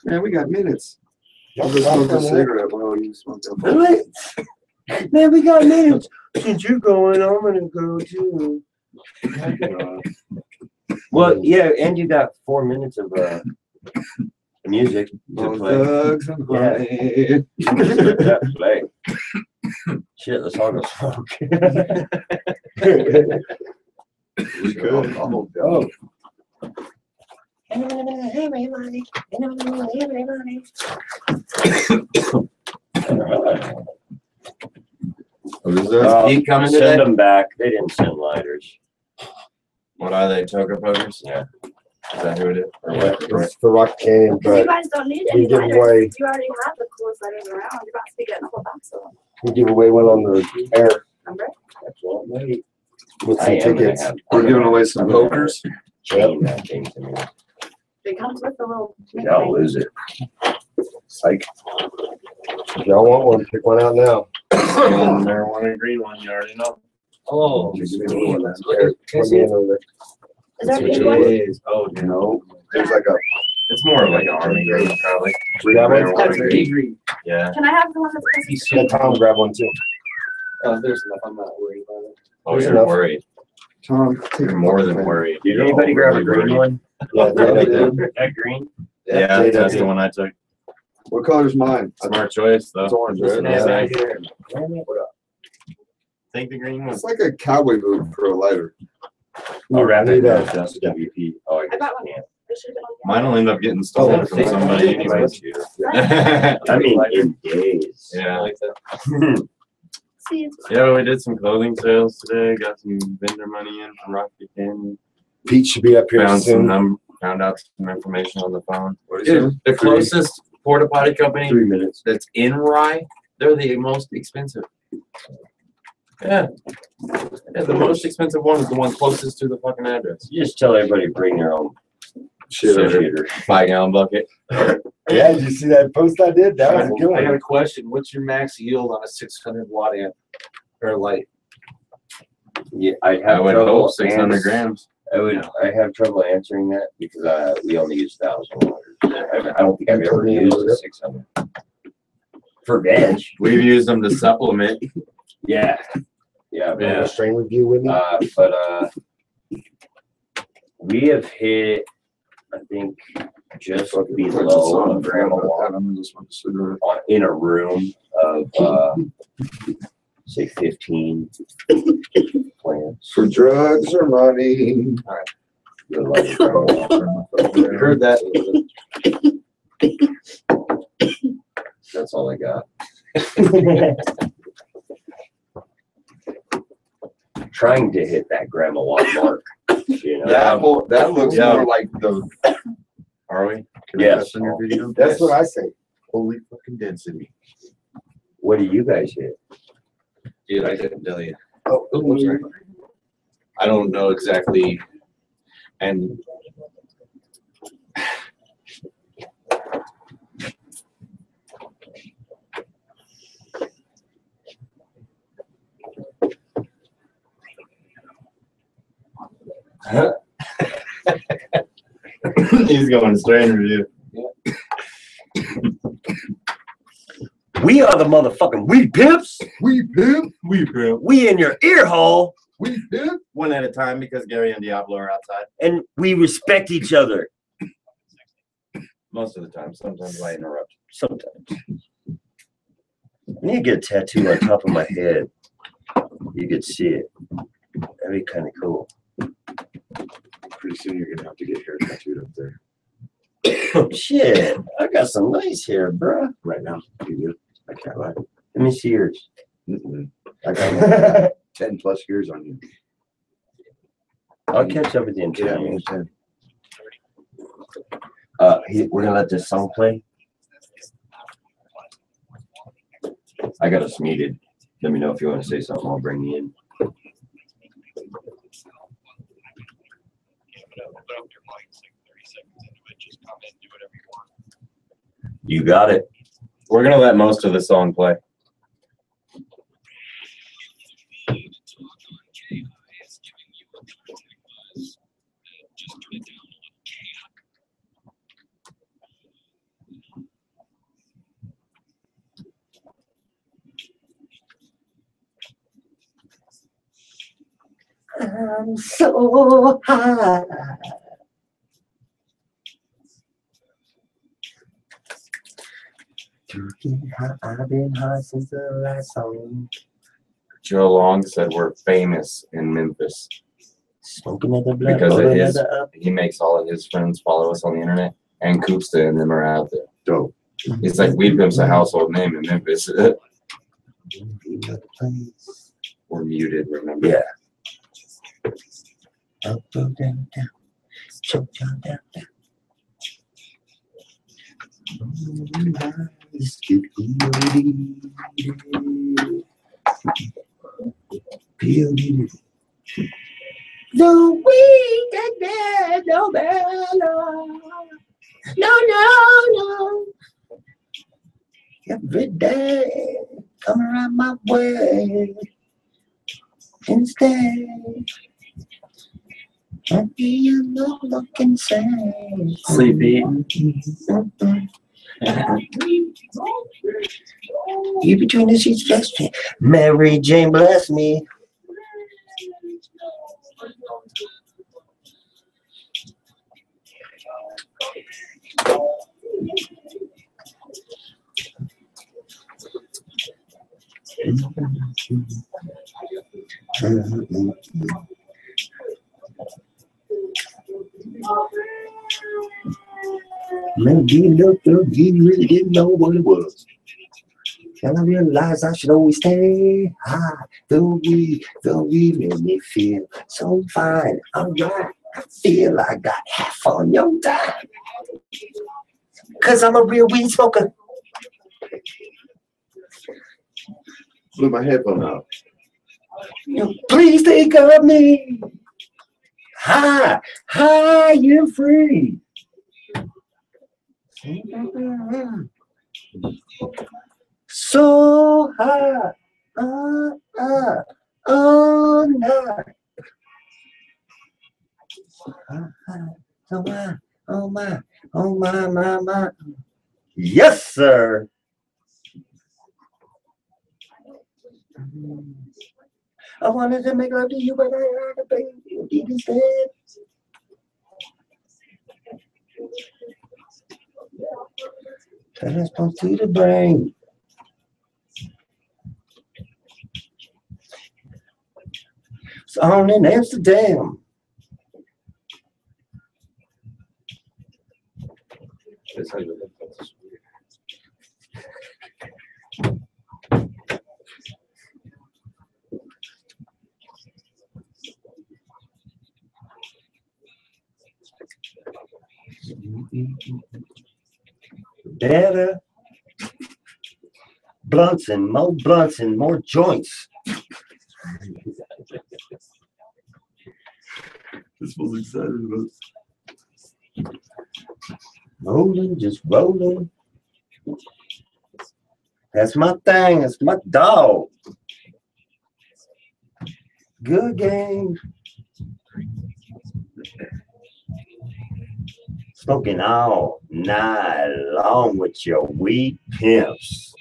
Man, we got minutes. I'll just smoke a cigarette while you smoke that. Man, we got minutes. Since you're going, I'm gonna go too. Well, yeah, and you got 4 minutes of music to play. Yeah. Yeah, play. Shit, let's all go smoke. We could. Oh. Heat coming today? Send them back. They didn't send lighters. What are they? Toker pokers? Yeah. Is that who it is? Or Yeah, what? it's for Rock Canyon, Because you but guys don't need we any give lighters. away You already have the coolest lighters around. You're about to be getting a whole box of them. we give away one on the air Remember? Absolutely. with I some am gonna tickets. have. We're giving away some pokers. Chain that thing to me. It comes with a little. I'll lose it. Like, if y'all want one, pick one out now. Marijuana green one, you already know. Oh, Here, let me in over there. Is there That's any what one? it is. Oh, No, there's like a It's more of like an army green, probably. Grab one? Marijuana green. Yeah. Can I have the one that's supposed to Let Tom grab one too. There's enough. I'm not worried about it. Oh, There's you're enough. worried. Tom. take You're a more than fucking worried. did You're anybody grab a overly green worried. one? Yeah, Really they did. That green? Yeah, they that's did. the one I took. What color's mine? Smart choice, though. It's orange, right? Yeah. Yeah. Take the green one. It's like a cowboy boot for a lighter. Oh, rapid. Need a- That's WP. Oh, I got one. can't. It should have been on the Mine will end up getting stolen from somebody anyway. I mean, in days. Yeah. See, Yeah, we did some clothing sales today. Got some vendor money in from Rocky Canyon. Pete should be up here Found out some information on the phone. What is it? Dude, the closest porta potty company 3 minutes. that's in Rye, they're the most expensive. Yeah. Yeah, the most expensive one is the one closest to the fucking address. You just tell everybody to bring their own Shitter. shitter. 5-gallon bucket. Yeah, did you see that post I did? That was a good I got one. a question. What's your max yield on a 600 watt amp or light? Yeah, I I have would trouble. hope 600 grams. I have trouble answering that because we only use 1,000 waters. I don't think I've ever used a 600 for veg. We've used them to supplement. Yeah, yeah, Want a strain review with me? but we have hit, I think, just below a gram a watt in a room of say 15 plants. For drugs or money. You're like a gram a watt. I heard that. That's all I got. Trying to hit that gram a watt mark. You know? That looks Yeah. more like the. Are we? Yes. In your video? That's what I say. Holy fucking density. What do you guys hit? Dude, I couldn't tell you. Oh, I'm sorry. I don't know exactly. And He's going straight review. We are the motherfucking weed pimps. We pimp. We in your ear hole, We pimp. One at a time because Gary and Diablo are outside. and we respect each other. Most of the time. Sometimes I interrupt. Sometimes. I need to get a tattoo on top of my head. You could see it. That'd be kind of cool. Pretty soon you're gonna have to get hair tattooed up there. Shit, I got some nice hair, bruh. Right now, you do. I can't lie. Let me see yours. I got like 10 plus years on you. I'll catch up with you in Get at 10 me in years. 10. We're gonna let this song play. I got us muted. Let me know if you want to say something. I'll bring you in. You got it. We're gonna let most of the song play. I'm so high. To get high, I've been high since the last song. Joe Long said we're famous in Memphis Smoking at the blood. because of rolling his. at the up. He makes all of his friends follow us on the internet, and Koopsta and them are out there. Dope. It's like Weed Pimp's a household name in Memphis. We're muted, remember? Yeah. Up, up, down, down. Choke down, down, down. The weed that no better. No. Every day, come around my way. Instead, I feel no look and say. Sleepy. You between the sheets, bless me. Mary Jane, bless me. Maybe look, he really didn't know what it was. And I realized I should always stay high. The weed made me feel so fine. Alright, I feel I got half on your time. Cause I'm a real weed smoker. Blew my headphone out. Please think of me. High and free. So high, all night. Oh my. Yes, sir. I wanted to make love to you, but I had a baby instead. Transport to the brain. It's on in Amsterdam. That's how you look at this. Better blunts and more joints. This was excited about. Rolling, just rolling. That's my thing. That's my dog. Good game. Smoking all night long with your weed pimps.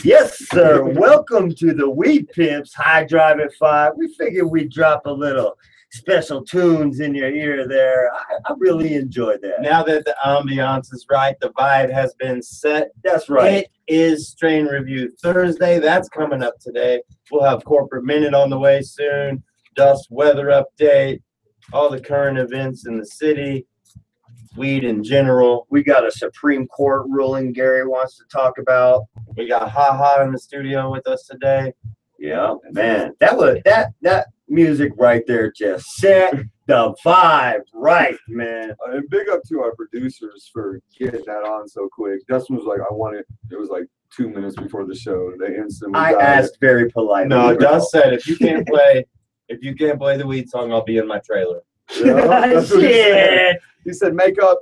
Yes, sir. Welcome to the Weed Pimps High Drive at 5. We figured we'd drop a little special tunes in your ear there. I really enjoyed that. Now that the ambiance is right, the vibe has been set. That's right. It is Strain Review Thursday. That's coming up today. We'll have Corporate Minute on the way soon. Dust weather update. All the current events in the city. Weed in general. We got a Supreme Court ruling Gary wants to talk about. We got Ha Ha in the studio with us today. Yeah, man. That music right there just set the vibe right, man. And big up to our producers for getting that on so quick. Dustin was like, I want it. It was like 2 minutes before the show. They instantly I got asked very politely. No, Dust said if you can't play the weed song, I'll be in my trailer. it. Yeah, that's what he said. Shit. He said, make up.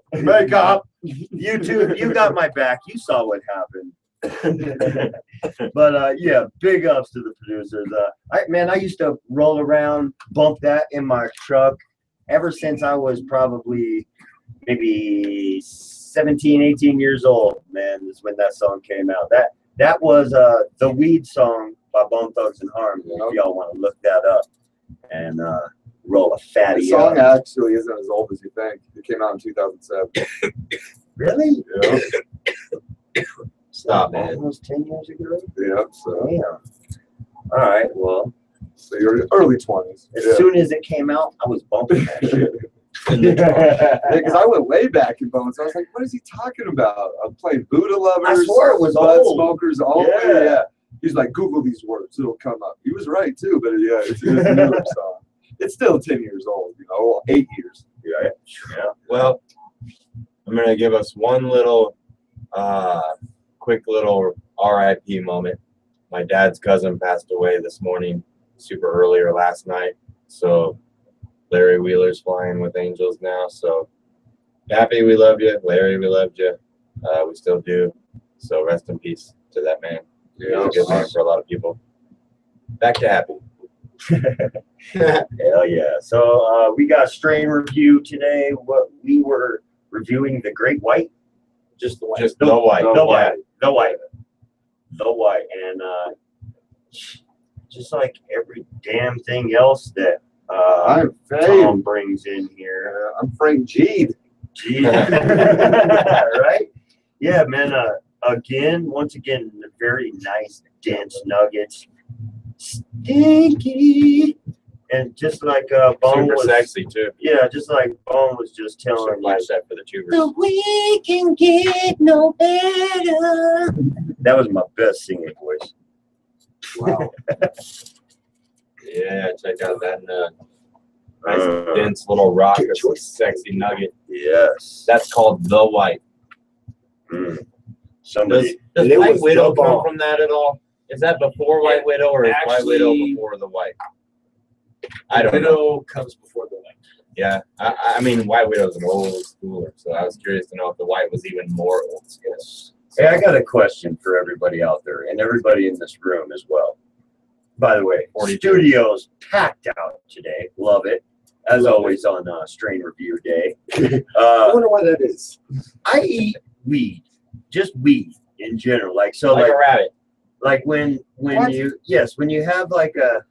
You two, you got my back. You saw what happened. But yeah, big ups to the producers. I used to roll around, bump that in my truck ever since I was probably maybe 17, 18 years old, man, is when that song came out. That was the Weed song by Bone Thugs and Harmony. If y'all want to look that up and roll a The fatty song up. actually isn't as old as you think. It came out in 2007. Really? Yeah. Stop, man. Almost 10 years ago? Yeah. So, Damn. All right, well, so you're early 20s. as soon as it came out, I was bumping that shit. Because I went way back in Bones. I was like, what is he talking about? I'm playing Buddha Lovers. I swore it was Bud old. Smokers only. Yeah. Yeah. He's like, Google these words. It'll come up. He was right, too. But yeah, it's a newer song. It's still 10 years old, 8 years. Yeah. Well, I'm gonna give us one little, quick little RIP moment. My dad's cousin passed away this morning, super early or last night. So Larry Wheeler's flying with Angels now. So Happy, we love you. Larry, we loved you. We still do. So rest in peace to that man. He was a good man for a lot of people. Back to Happy. Hell yeah. So we got a strain review today. What we were reviewing the Great White. Just the white. Just the white. The white. The white. The white. And just like every damn thing else that I'm Tom brings in here. I'm Frank G'd. Gee. Right? Yeah, man. Once again, very nice, dense nuggets. Stinky. And just like Bone Super was sexy too. Yeah, just like Bone was just telling you. Flash that for the tubers. The we can get no better. That was my best singing voice. Wow. Yeah, check out that nice dense little rock. It's a sexy nugget. Yes. That's called the white. Somebody. Does it White was Widow the come bomb. from that at all? Is that before White Widow or is White Widow actually- before the white? I don't know. Widow comes before the white. Yeah, I mean White Widow's an old schooler, so I was curious to know if the white was even more old school. Hey, I got a question for everybody out there and everybody in this room as well. By the way, 42. studio's packed out today. Love it. As always on Strain Review Day. I wonder why that is. I eat weed, just weed in general. Like so, Like a rabbit. like when What? when you have like a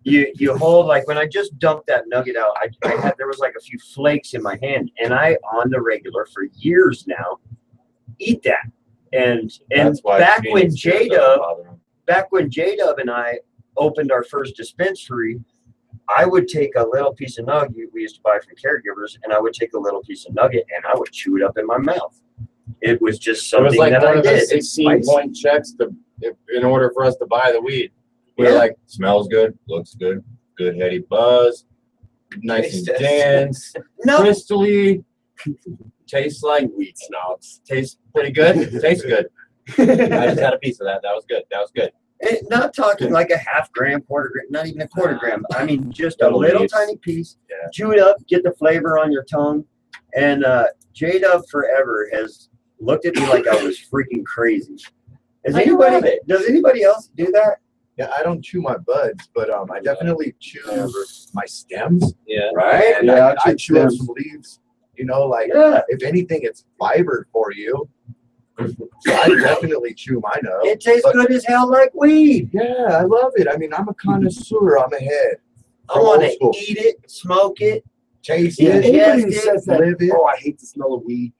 you hold like when I just dumped that nugget out, I had there was like a few flakes in my hand, and I on the regular for years now eat that. And That's why back when Phoenix doesn't J-Dub bother him. and I opened our first dispensary, I would take a little piece of nugget we used to buy from caregivers, and I would take a little piece of nugget and I would chew it up in my mouth. It was just It was something like that one I of the did. 16-point checks in order for us to buy the weed. We were Yeah. like, smells good, looks good, good heady buzz, nice and dense, No, crystally, tastes like weed snobs. Tastes pretty good. Tastes good. I just had a piece of that. That was good. That was good. not talking like a half gram, quarter gram, not even a quarter gram. I mean, just a Little little leaves. tiny piece. Yeah. Chew it up, get the flavor on your tongue. And J-Dub forever has looked at me like I was freaking crazy. Does I love anybody? it. Does anybody else do that? Yeah, I don't chew my buds, but I definitely chew my stems. Yeah. Right? And Yeah, I I chew up chew some leaves. You know, like Yeah. if anything, it's fiber for you. So I definitely chew mine up. It tastes But- good as hell like weed. Yeah, I love it. I mean, I'm a connoisseur. I'm ahead. I From want old to school. eat it, smoke it. Taste Yeah. it. Anybody who Yes, says that, live it. oh, I hate the smell of weed,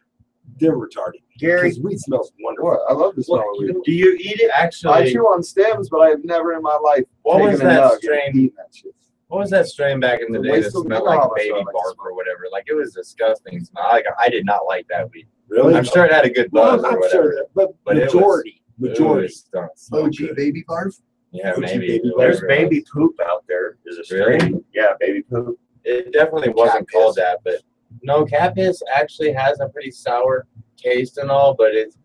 they're retarded. Gary, Because weed smells wonderful. What? I love the smell Well, of weed. do you eat it? I Actually, chew on stems, but I have never in my life what was taken a that nug and strain? eaten that shit. What was that strain back in the The day waste that of- smelled you know like how much baby I like bark smoke. or whatever? Like it was disgusting smell. Like I did not like that weed. Really? I'm sure it had a good Well, buzz or I'm whatever. sure, but But it was- majority. It Majority. was stunk. OG baby barf. Yeah, OG maybe. baby There's whatever it baby was. poop out there. Is a Really? strain. Yeah, baby poop. It definitely wasn't Cat called piss. that, but no, cat piss actually has a pretty sour taste and all, but it's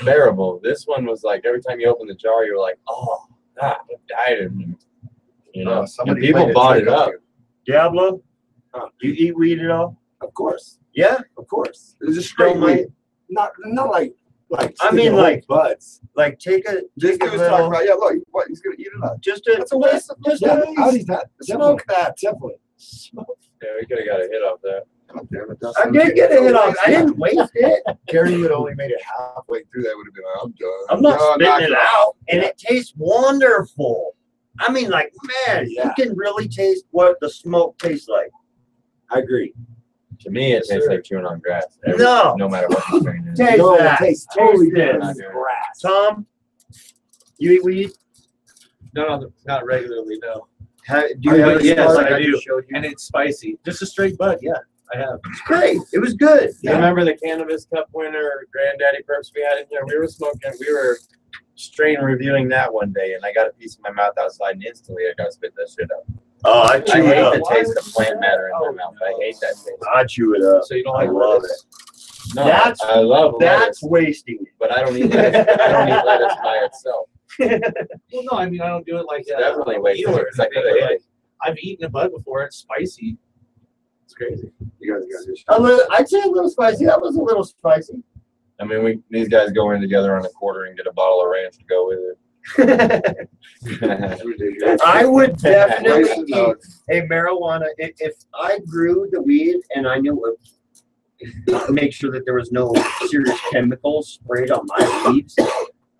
bearable. This one was like every time you open the jar, you were like, oh, God, it died in me. You know, and Somebody people played a bought trick it on up. you. Diablo, Huh. you eat weed at all? Of course. Yeah. Of course. It was just straight Don't mind- weed. Not like I mean, sticking like- whole buds. Like take a This take a dude was talking little, about, yeah, look, what, he's going to eat a nut. just a That's a waste of just Yeah, a I'll eat that. Smoke that. Definitely. Yeah, we could have got a hit off that. God damn it, I Dustin. did get a hit off. I didn't waste it. Gary would only made it halfway through. That would have been, I'm done. I'm not No, knock spitting it it out, and it tastes wonderful. I mean, like, man, you can really taste what the smoke tastes like. I agree. To me, it tastes like chewing on grass. No. No matter what the strain is. Taste No, it that. tastes totally Taste different this. than grass. Tom, you eat weed? No, not regularly, no. Do you have a Yes, spark? I do. just showed you. And it's spicy. Just a straight bud, yeah, I have. It's great. It was good. You remember the Cannabis Cup winner, Granddaddy Perps we had in here? We were smoking, we were strain reviewing that one day, and I got a piece in my mouth outside, and instantly I got to spit that shit out. Oh, I I chew it hate up. the taste of plant matter in my mouth. I hate that taste. I chew it up. So you don't I like love lettuce? No, That's- I love That's lettuce, wasting it. but I don't eat lettuce. I don't eat lettuce by itself. Well, no, I mean, I don't do it like It's definitely wasting it, 'cause I could have ate it. I've eaten a bud before. It's spicy. It's crazy. You guys got your shit. A little, I'd say a little spicy. That was a little spicy. I mean, these guys go in together on a quarter and get a bottle of ranch to go with it. It's ridiculous. I would definitely Wasting eat dogs. a marijuana if I grew the weed and I knew it, make sure that there was no serious chemicals sprayed on my weeds.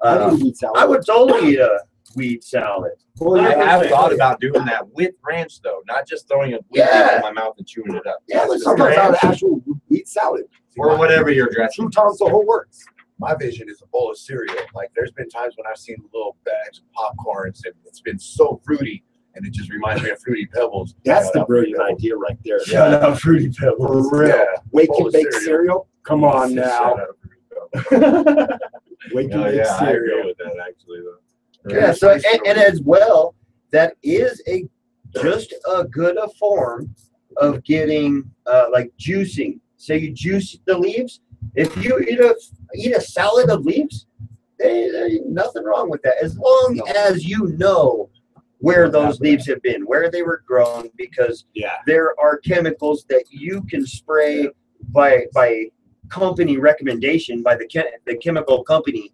I eat salad. I would totally eat a weed salad. I have thought about doing that with ranch, though, not just throwing a weed Yeah. in my mouth and chewing it up. Yeah, with some Sometimes I ranch. have actual wheat salad. Or whatever you're dressing. Croutons, the whole works. My vision is a bowl of cereal. Like there's been times when I've seen little bags of popcorns and it's been so fruity and it just reminds me of Fruity Pebbles. That's Shout the out Fruity brilliant Pebbles. idea right there. Shout out Fruity Pebbles. For real. Yeah. Wake Bowl and of bake cereal. cereal. Come on Shout now. out Fruity Pebbles. Wake and Oh, bake yeah, I agree cereal. with that, actually, though. Yeah, so and as well, that is just a good a form of getting like juicing. Say you juice the leaves. If you eat a salad of leaves, there ain't nothing wrong with that, as long as you know where those leaves have been, where they were grown, because Yeah. there are chemicals that you can spray by company recommendation, by the chemical company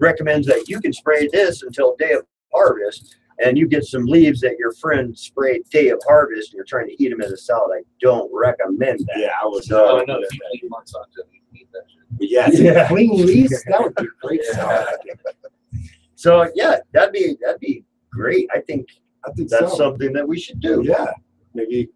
recommends that you can spray this until day of harvest, and you get some leaves that your friend sprayed day of harvest and you're trying to eat them as a salad. I don't recommend that. Yeah, I was. Oh, no, people eat Monsanto. Eat that shit. But yes, Yeah. clean leaves. That would be great salad. So yeah, that'd be great. I think I think that's so. something that we should do. Yeah, maybe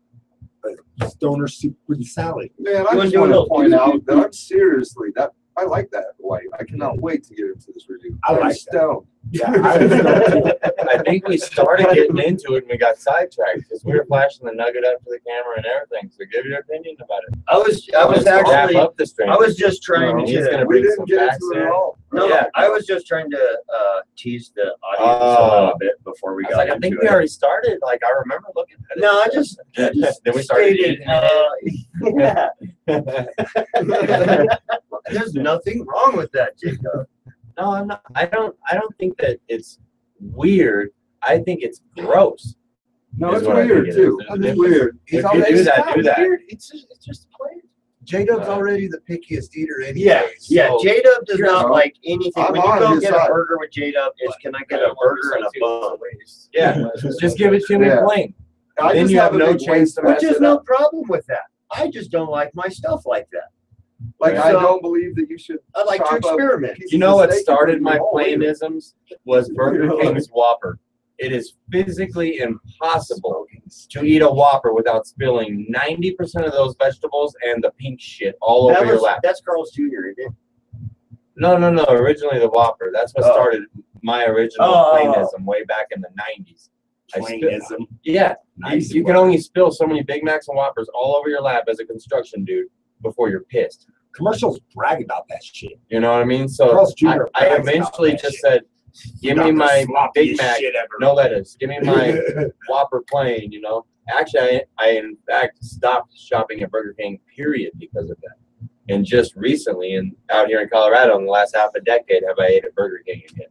a stoner soup with salad. Man, I wanna just do a want to little- point out that I'm seriously I like that white. I cannot wait to get into this review. I I'm like that. stoned. Yeah, I was stoned too. I think we started getting into it and we got sidetracked because we were flashing the nugget up to the camera and everything. So give your opinion about it. I was Let's wrap actually up the stream. I was just trying He's to gonna We bring some didn't get facts into it in. at all. no, Yeah. I was just trying to tease the audience a little bit before we I was got like, I into think it. we already started. Like, I remember looking at it. No, I just Then we started stated, eating it. yeah. There's nothing wrong with that, Jacob. No, I'm not. I don't think that it's weird. I think it's gross. No, Is it's what I weird think it is. too. There's a It's difference. weird. If you already- do that, it's do not that. weird. It's just a plant. J-Dub's already the pickiest eater anyway. Yeah, So- J-Dub does not No. like anything. I'm When you on go his get side. a burger with J-Dub, it's can I get a burger and a bun? Yeah, just give it to me Yeah. plain. I Then just you have a no big chance waste to of mess Which is it no up. problem with that. I just don't like my stuff like that. Like, I So- don't believe that you should. I like to chop up experiment. pieces You know of what steak started and my put them all in it. plainisms was Burger Really? King's Whopper. It is physically impossible to eat a Whopper without spilling 90% of those vegetables and the pink shit all over your lap. That's Carl's Jr., isn't it? No. Originally the Whopper. That's what Oh. started my original Oh. plainism way back in the 90s. Plainism. Yeah. Nice You can one. only spill so many Big Macs and Whoppers all over your lap as a construction dude before you're pissed. Commercials brag about that shit. You know what I mean? So Carl's Jr. I brags about eventually that just shit. said, give me Not the my Big sloppiest Mac, shit ever. no lettuce. Give me my Whopper plain, you know. Actually, I in fact stopped shopping at Burger King, period, because of that. And just recently, and out here in Colorado, in the last half a decade, have I ate at Burger King again.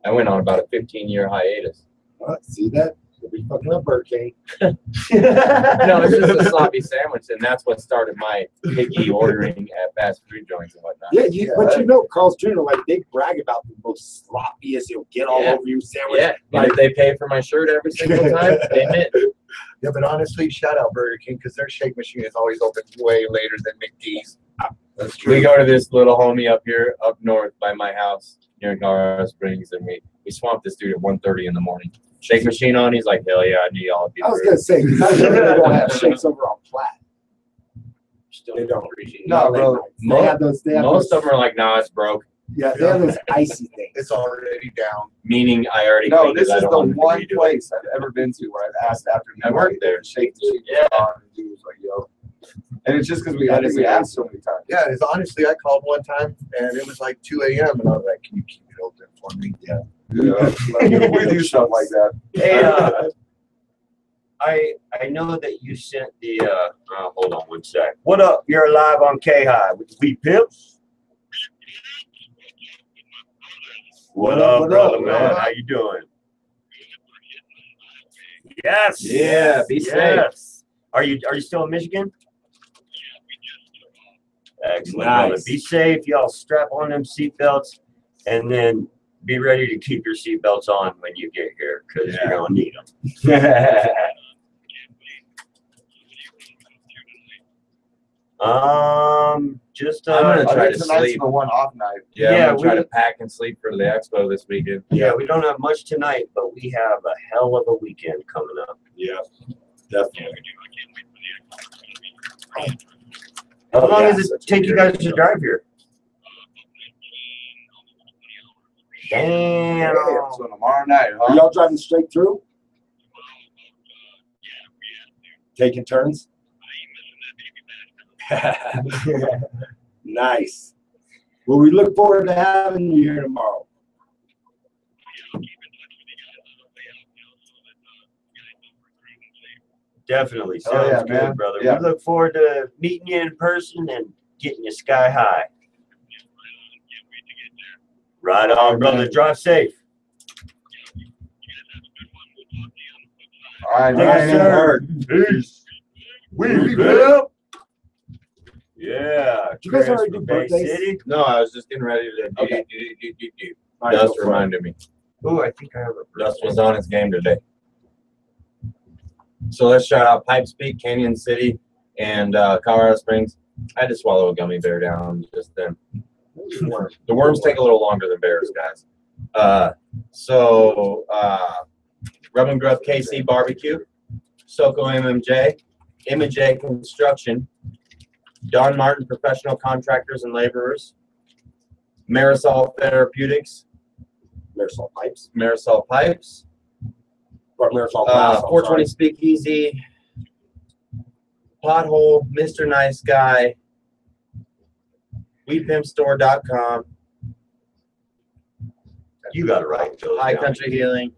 I went on about a 15-year hiatus. See that? We fucking up Burger King. No, it's just a sloppy sandwich, and that's what started my picky ordering at fast food joints and whatnot. Yeah, but you know, Carl's Jr., like, they brag about the most sloppiest, he'll get all Yeah. over you sandwich. Yeah, and if they pay for my shirt every single time, they admit. Yeah, but honestly, shout out Burger King because their shake machine is always open way later than McD's. That's true. We go to this little homie up here, up north by my house here in Colorado Springs, and we swamped this dude at 1:30 in the morning. Shake machine on. He's like, hell yeah, I need all of you. I was gonna say, 'cause I know they don't have shakes over on Platt. Still They don't. appreciate No, They bro. don't. They have those. They have Most those, of them are like, nah, it's broke. Yeah, they have those icy things. It's already down. Meaning I already No, cleaned this it. I is don't the want him to one redo it. place I've ever been to where I've asked after I worked there. Shake the sheet Yeah. on, and dude was like, yo. And it's just because I think we asked so many times. Yeah, it's honestly, I called one time and it was like 2 a.m. and I was like, can you keep it open for me? Yeah. We do stuff like that. Hey, I know that you sent the hold on one sec. What up? You're live on K-High with the Beat Pips. What up, brother, man? How you doing? Yes. Yeah, be safe. Yes. Are you still in Michigan? Excellent, brother. Be safe. Y'all strap on them seatbelts, and then be ready to keep your seatbelts on when you get here, because you're gonna need them. Just I'm gonna I try think to tonight's sleep. the one off night. Yeah, Yeah, I'm gonna try we- to pack and sleep for the expo this weekend. yeah, we don't have much tonight, but we have a hell of a weekend coming up. Yeah, definitely. How long does it take you guys to drive here? Damn. So tomorrow night, Are huh? y'all driving straight through? Taking turns? Nice. Well, we look forward to having you here tomorrow. Definitely. Oh, Sounds yeah, good, man. brother. Yeah. We look forward to meeting you in person and getting you sky high. Right on, brother. Drive safe. All right, Yes, man. sir. Peace. We will. Yeah. Did you guys Chris already from do Bay birthdays? City. No, I was just getting ready to Okay. All right, Dust go for it. reminded me. Oh, I think I have a Dust was on his game today. So let's shout out Pipes Peak, Canyon City, and Colorado Springs. I had to swallow a gummy bear down just then. The worms take a little longer than bears, guys. Rub and Grub KC Barbecue, Soko MMJ, M&J Construction, Don Martin Professional Contractors and Laborers, Marisol Therapeutics, Marisol Pipes. Marisol Pipes, Or Marisol Glass, I'm 420 sorry. Speakeasy, Pothole, Mr. Nice Guy, WePimpStore.com, You got it right. Joe. High Country Healing,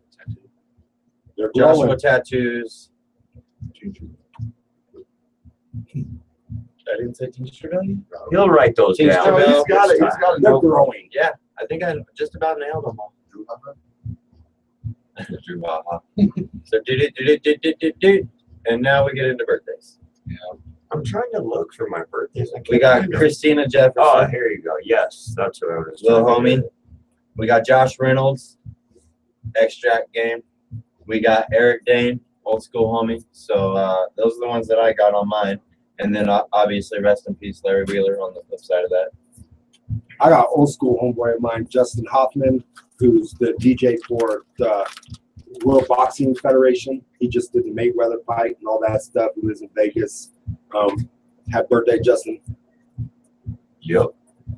They're growing. Joshua Tattoos. I didn't say Teamster Value? He'll write those Teamster down. Bell. He's got it. He's got it. They're growing. Yeah, I think I just about nailed them all. Drew Baja. So do. And now we get into birthdays. I'm trying to look for my birthdays. I can't We got find them. Christina Jefferson, Oh, here you go. Yes, that's what I was. little trying to homie. do. We got Josh Reynolds, Extract Game. We got Eric Dane, old school homie. So those are the ones that I got on mine. And then obviously rest in peace, Larry Wheeler on the flip side of that. I got old school homeboy of mine, Justin Hoffman, who's the DJ for the World Boxing Federation. He just did the Mayweather fight and all that stuff. He lives in Vegas. Happy birthday, Justin. Yep.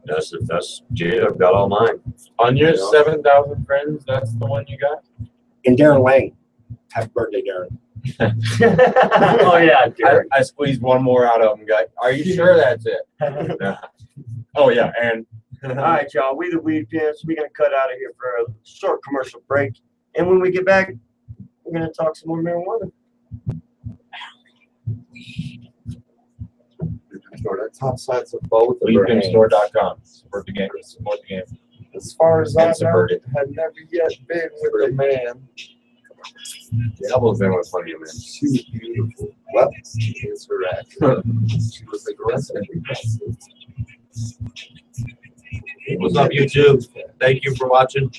That's Jay. I've got all mine. On your Yeah. 7,000 friends, that's the one you got? And Darren Lang. Happy birthday, Darren. Oh yeah, Derek. I squeezed one more out of him, guy. Are you sure that's it? Oh, yeah. And All right, y'all. We the Weed Pimps. We're gonna cut out of here for a short commercial break, and when we get back, we're gonna talk some more marijuana. Top sides of both of our hands. WeedPimpStore.com. Support the game. Support the game. As far as I And know, subvert it. had never yet been with a man. The elbow's been with plenty of men. She was beautiful. What? She was aggressive. What's up, YouTube? Thank you for watching.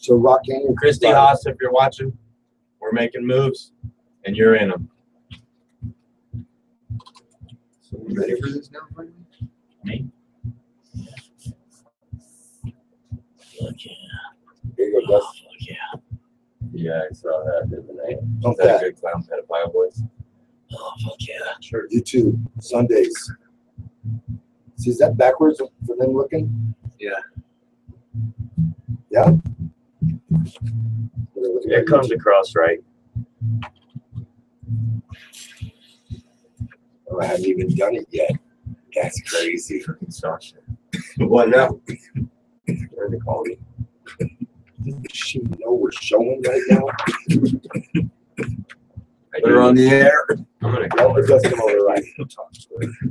So Rock Canyon. Christy Haas, if you're watching, we're making moves, and you're in them. So we ready for this now, finally? Me? Here you go, Dust. Yeah, I saw that, didn't I? Pump Is that a that. good clown pedophile voice? Sure. You too. Sundays. See, is that backwards for them looking? Yeah. Yeah. It comes across right. Oh, I haven't even done it yet. That's crazy. Sasha. What now? Where they call me? Does she know we're showing right now? Put her on the air. I'm gonna Oh, go. it does come over right.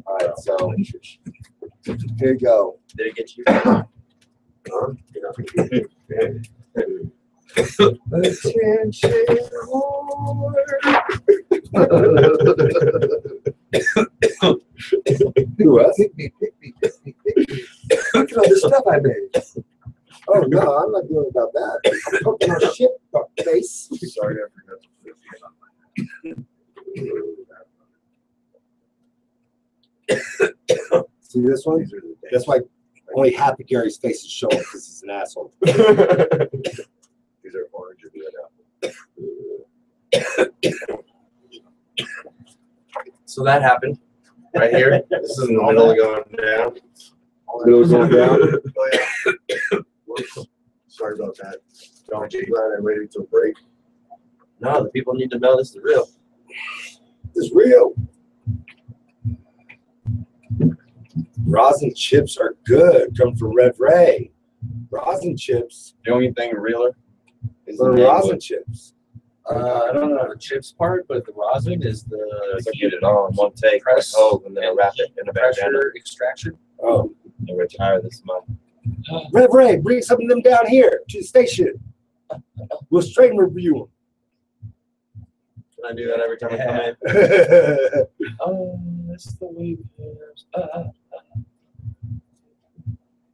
All right, so here you go. Did it get you? Who else? Look at all the stuff I made. Oh no, I'm not doing about that. I'm cooking our shit, fuck face. Sorry, I forgot to put it on my. See this one? These are the days. That's why only half of Gary's face is showing because he's an asshole. These are orange or red apple. So that happened right here. This is in the middle of going down. Middle's going down. Oh, yeah. Whoops. Sorry about that. Don't you glad I waited till break? No, the people need to know this is real. It's real. Rosin chips are good. Come from Red Ray. Rosin chips. The only thing realer is the Or name rosin wood. chips. I don't know the chips part, but the rosin is I the get it all in one take. Press Oh, and then I wrap it in a bandana pressure extraction. Oh. and retire this month. Red Ray, bring some of them down here to the station. We'll straight review them. Can I do that every time I come in? Oh, that's the way it is.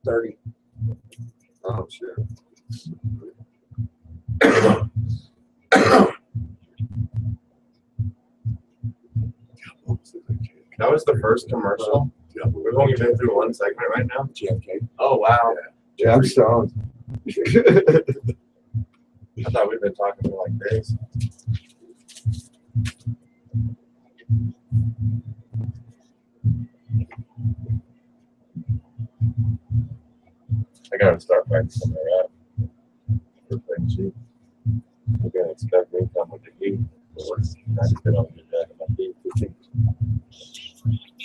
30. Oh, shit. That was the first commercial. We've only been through one segment right now. JFK. Oh wow! Jack Stone. I thought we'd been talking for like days. I gotta start practicing my rap. For playing cheap. You're gonna expect me to come with the heat. I just been on the back of my feet.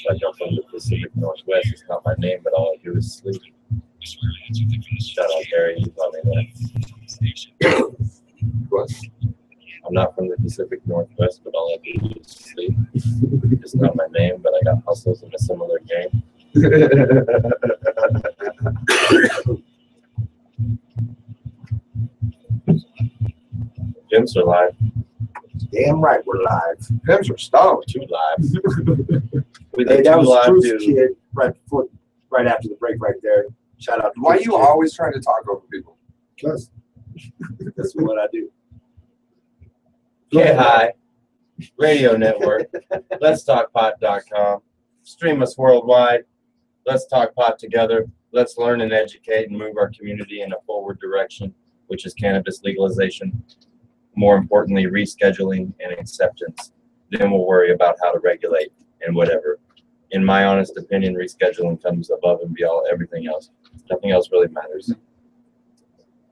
Like I'm from the Pacific Northwest, it's not my name, but all I do is sleep. Shout out Gary, he's on there. What? I'm not from the Pacific Northwest, but all I do is sleep. It's not my name, but I got hustles in a similar game. Gyms are live. Damn right, we're live. Pims are stoned. 2 lives. We Hey, did that 2 was live Bruce too. Kid right after the break right there. Shout out to Why Bruce you Kid. always trying to talk over people? Because that's what I do. Get high. Radio Network. Let's Talk Pot.com. Stream us worldwide. Let's talk pot together. Let's learn and educate and move our community in a forward direction, which is cannabis legalization. More importantly, rescheduling and acceptance. Then we'll worry about how to regulate and whatever. In my honest opinion, rescheduling comes above and beyond everything else. Nothing else really matters.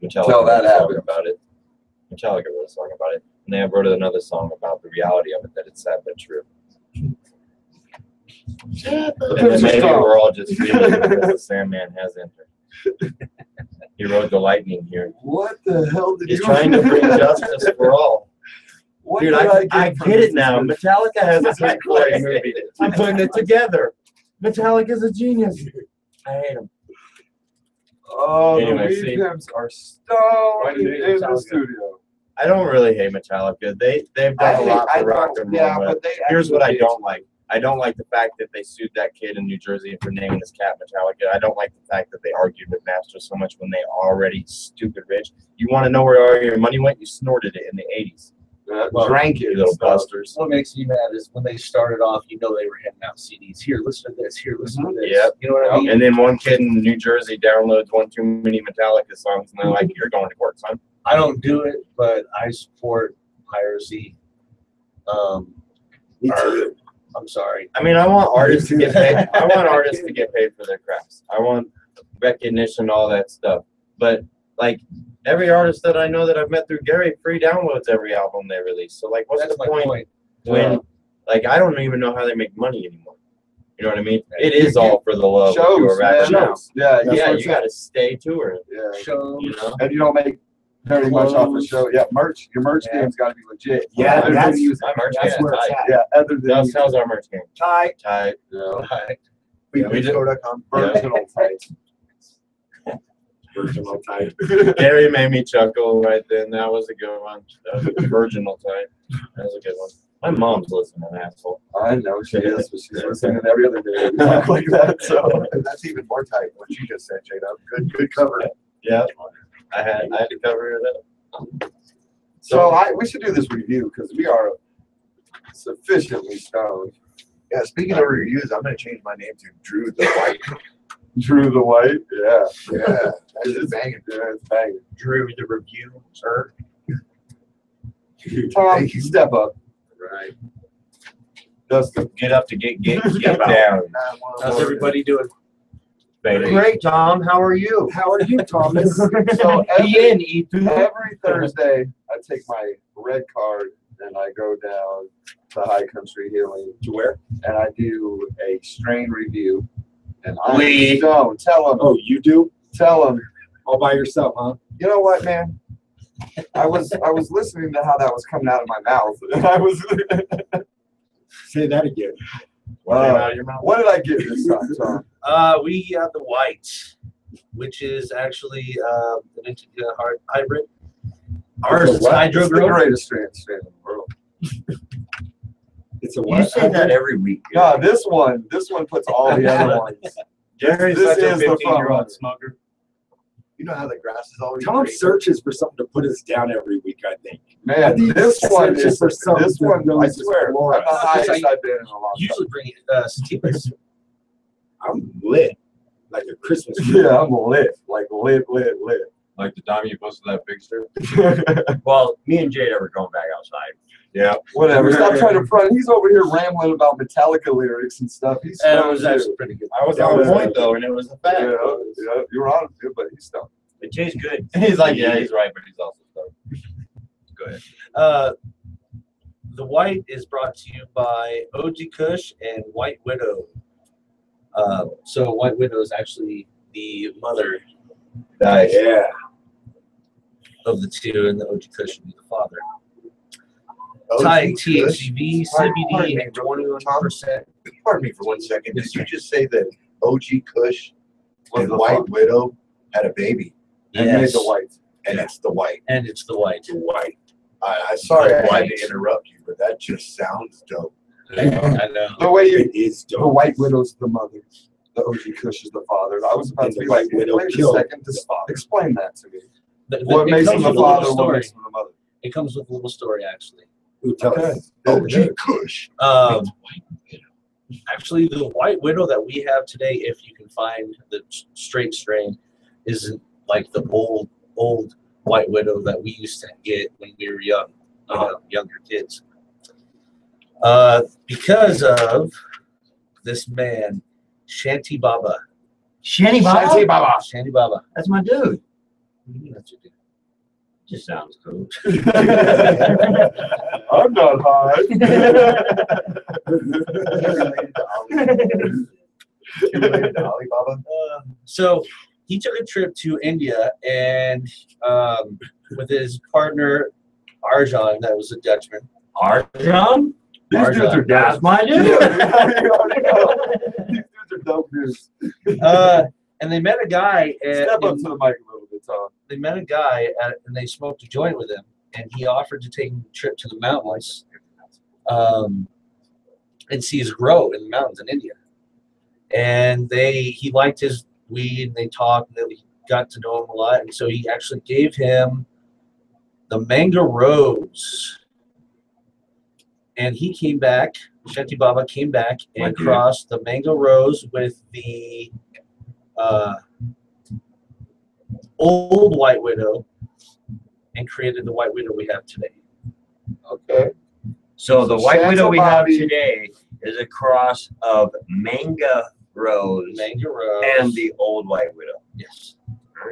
Metallica Till that wrote a song happens. about it. Metallica wrote a song about it. And they wrote another song about the reality of it, that it's sad but true. And then maybe we're all just feeling because the Sandman has entered. He rode the lightning here. What the hell did He's you? trying to bring justice for all. What Dude, did I from get this it now. discussion? Metallica has a screenplay movie. I'm putting it together. Metallica's a genius. I hate him. Oh, Anyway, the see. weed pimps are Why stoned do you hate in the Metallica? studio. I don't really hate Metallica. They've done a lot for rock and roll. But here's what I don't like. I don't like the fact that they sued that kid in New Jersey for naming his cat Metallica. I don't like the fact that they argued with Napster so much when they already stupid rich. You want to know where all your money went? You snorted it in the 80s. Drank it, You little stuff. busters. What makes me mad is when they started off, you know, they were handing out CDs. Here, listen to this. Here, listen to this. Yep. You know what I mean? And then one kid in New Jersey downloads one too many Metallica songs, and they're like, "You're going to court, son." I don't do it, but I support piracy. Me too. I'm sorry. I mean, I want artists to get paid. I want artists to get paid for their crafts. I want recognition, all that stuff. But like every artist that I know that I've met through Gary, free downloads every album they release. So like, what's That's the my point point. when like I don't even know how they make money anymore? You know what I mean? It is all for the love of your Shows, rapper man. now. Shows. Yeah, Yeah, that's you got to stay touring. yeah. Shows. You know. And you don't make very much off the show. Yeah, merch. Your merch Yeah. game's got to be legit. Yeah, Other than that's- using- My merch That's game where is it's tight. at. yeah, other than How's using- our merch game? Tight. Tight. yeah. We Freemusico.com. Virginal type. Virginal type. Gary made me chuckle right then. That was a good one. That was a virginal type. That was a good one. My mom's listening, asshole. I know she is, but she's listening every other day. We talk like that. So That's even more tight, what you just said, J-Dub. Good cover. Yeah, I had to cover it up. we should do this review because we are sufficiently stoned. Yeah, speaking of reviews, I'm gonna change my name to Drew the White. Drew the White, yeah, Yeah, that's just banging. yeah, it's banging. Drew the Review, sir. Tom, Thank you. step up. Right. Dustin, get up to get down. How's everybody doing? Baby. Great, Tom. How are you? How are you, Thomas? So Be in, E2. every Thursday, I take my red card and I go down to High Country Healing To where? and I do a strain review. And I'm Lee. stoned. Tell him, Oh, you do? tell him. All by yourself, huh? You know what, man? I was listening to how that was coming out of my mouth, and I was. Say that again. Out of your mouth. What did I get this time, Tom? We got the white, which is actually an Indica hybrid. Ours is hydro It's the grown. greatest strain in the world. It's a You what? say that every week. No, this one puts all the other ones. Gary's This such a is the front 15-year-old runner. smoker. You know how the grass is always Tom green? searches for something to put us down every week, I think. I Man, think this it's one just is for something this to one. I really swear, explore I'm the us. highest I've been in a long time. Usually bring sativas. I'm lit. Like a Christmas tree. Yeah, I'm lit, like lit. Like the time you posted that picture. Well, me and Jada were going back outside. Yeah. Whatever. Stop trying to front. He's over here rambling about Metallica lyrics and stuff. He's And it stoned was too. actually pretty good. I was on point though, and it was a fact. Yeah, you were on it, but he's stoned. It tastes good. He's like, yeah, he's right, but he's also stuck. Go ahead. The white is brought to you by OG Kush and White Widow. So White Widow is actually the mother Nice. Yeah. of the two, and the OG Kush would be the father. Oh, Tight Kush. THCV, Pardon CBD, me, and 21%. Pardon me for 1 second. Did you just say that OG Kush Was and the White father. Widow had a baby, And made Yes, the white. and it's the white? and it's the white. White. I sorry I had White. to interrupt you, but that just sounds dope. I know. The way you, It is the dope. White Widow's the mother. The OG Kush is the father. I was about And to the be like, White Widow wait a killed second, the just father. explain that to me. It What makes him comes the with a little father? What story. makes him the mother? It comes with a little story, actually. Who tells Okay. us? OG Kush. Actually, the White Widow that we have today, if you can find the straight strain, isn't like the old White Widow that we used to get when we were young, younger kids. Because of this man, Shanti Baba. Shanty Baba? Shanti Baba. Shanti Baba. That's my dude. That's your dude. Just sounds cool. I'm not high. Related to Alibaba. So he took a trip to India and with his partner Arjan, that was a Dutchman. Arjan? These dudes are That's dope. my dude. You already know. These dudes are dope dudes. And they met a guy Step up to the mic a little bit, Tom. they met a guy and they smoked a joint with him, and he offered to take him a trip to the mountains and seeds grow in the mountains in India. And he liked his weed, and they talked, and they got to know him a lot. And so he actually gave him the Manga Rose. And he came back, Shanti Baba came back and crossed the Manga Rose with the old White Widow and created the White Widow we have today. Okay. So the White Shanti Widow we have Bobby- today is a cross of Manga Rose Manga Rose. and the old White Widow. Yes.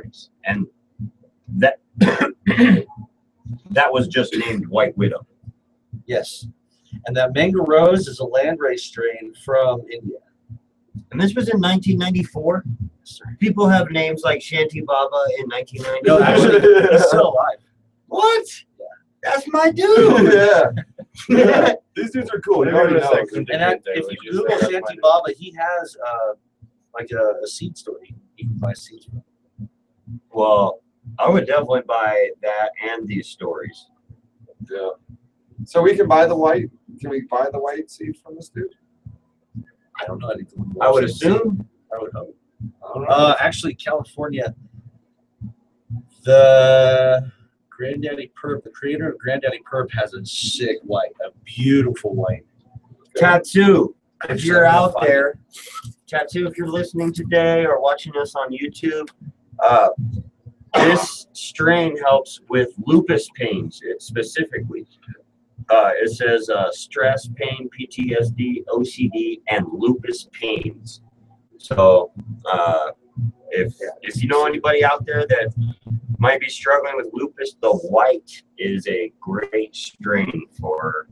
Nice. And that that was just named White Widow. Yes. And that Manga Rose is a landrace strain from India. And this was in 1994. People have names like Shanti Baba in 1994. No, actually, he's still alive. What? That's my dude. Yeah. These dudes are cool. You already know. And that, if you Google Shanti Baba, he has like a seed store. You can buy seeds from. Well, I would definitely buy that and these stories. Yeah. So we can buy the white. Can we buy the white seed from this dude? I don't know anything. I would assume. I would hope. I don't know. Actually, California, the Granddaddy Perp, the creator of Granddaddy Perp, has a sick white, a beautiful white. Tattoo. I If just you're have to out find there, Tattoo, if you're listening today or watching us on YouTube, this strain helps with lupus pains specifically. It says stress, pain, PTSD, OCD, and lupus pains. So if you know anybody out there that might be struggling with lupus, the white is a great strain for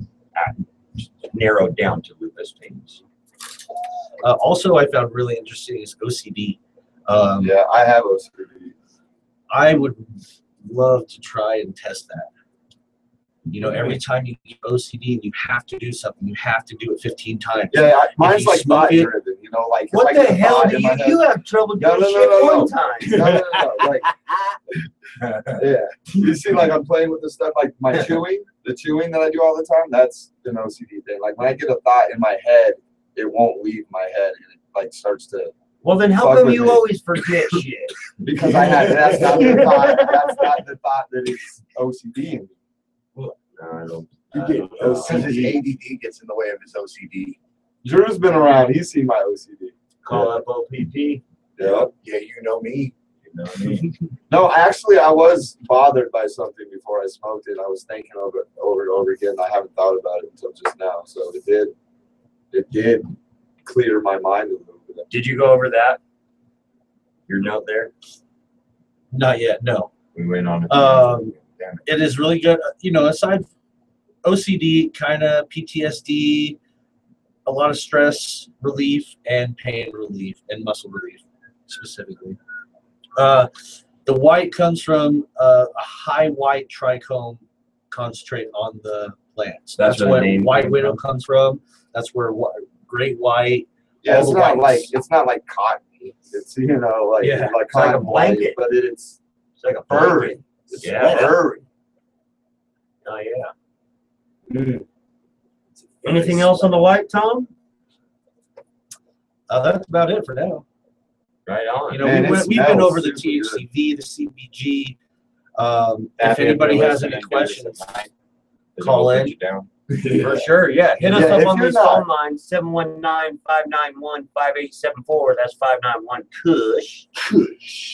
narrowed down to lupus pains. Also, I found really interesting is OCD. Yeah, I have OCD. I would love to try and test that. You know, every time you get OCD and you have to do something, you have to do it 15 times. Yeah, mine's you like smoke thought it- driven. You know, like if What I the get a hell thought do in my you head- have trouble No, doing no, shit no, no, one no. time? No. Like, yeah. You see, like I'm playing with this stuff, like my chewing, the chewing that I do all the time. That's an OCD thing. Like when I get a thought in my head, it won't leave my head, and it like starts to. Well, then how Fuck come with you me. always forget shit? Because I had that's not the thought. That's not the thought that is OCD in me. No, I don't. You I get don't know. Because his ADD gets in the way of his OCD. Drew's been around. He's seen my OCD. Call up OPP. Yeah. Yeah, you know me. You know what I mean? No, actually, I was bothered by something before I smoked it. I was thinking of it over and over again. I haven't thought about it until just now. So it did clear my mind a little bit. Did you go over that? Your note there? Not yet, no. We went on it. Damn it. It is really good. You know, aside OCD, kind of PTSD, a lot of stress relief and pain relief and muscle relief specifically. The white comes from a high white trichome concentrate on the plants. That's That's where the where name white came widow from. comes from. That's where great white. Yeah, All it's the not whites. like cotton. It's you know like Yeah, like it's like a cotton white, blanket. but it's It's like a furry. blanket. It's Yeah. furry. Oh yeah. Mm. Anything else on the white, Tom? That's about it for now. Right on. You know, Man, it we've been smells over the super good. THCV, the CBG. If Happy anybody you're has any listening, do this questions, at night. Does it call all in. put you down? For sure, yeah. Hit us Yeah, up if on you're this not- phone line, 719-591-5874. That's 591-KUSH.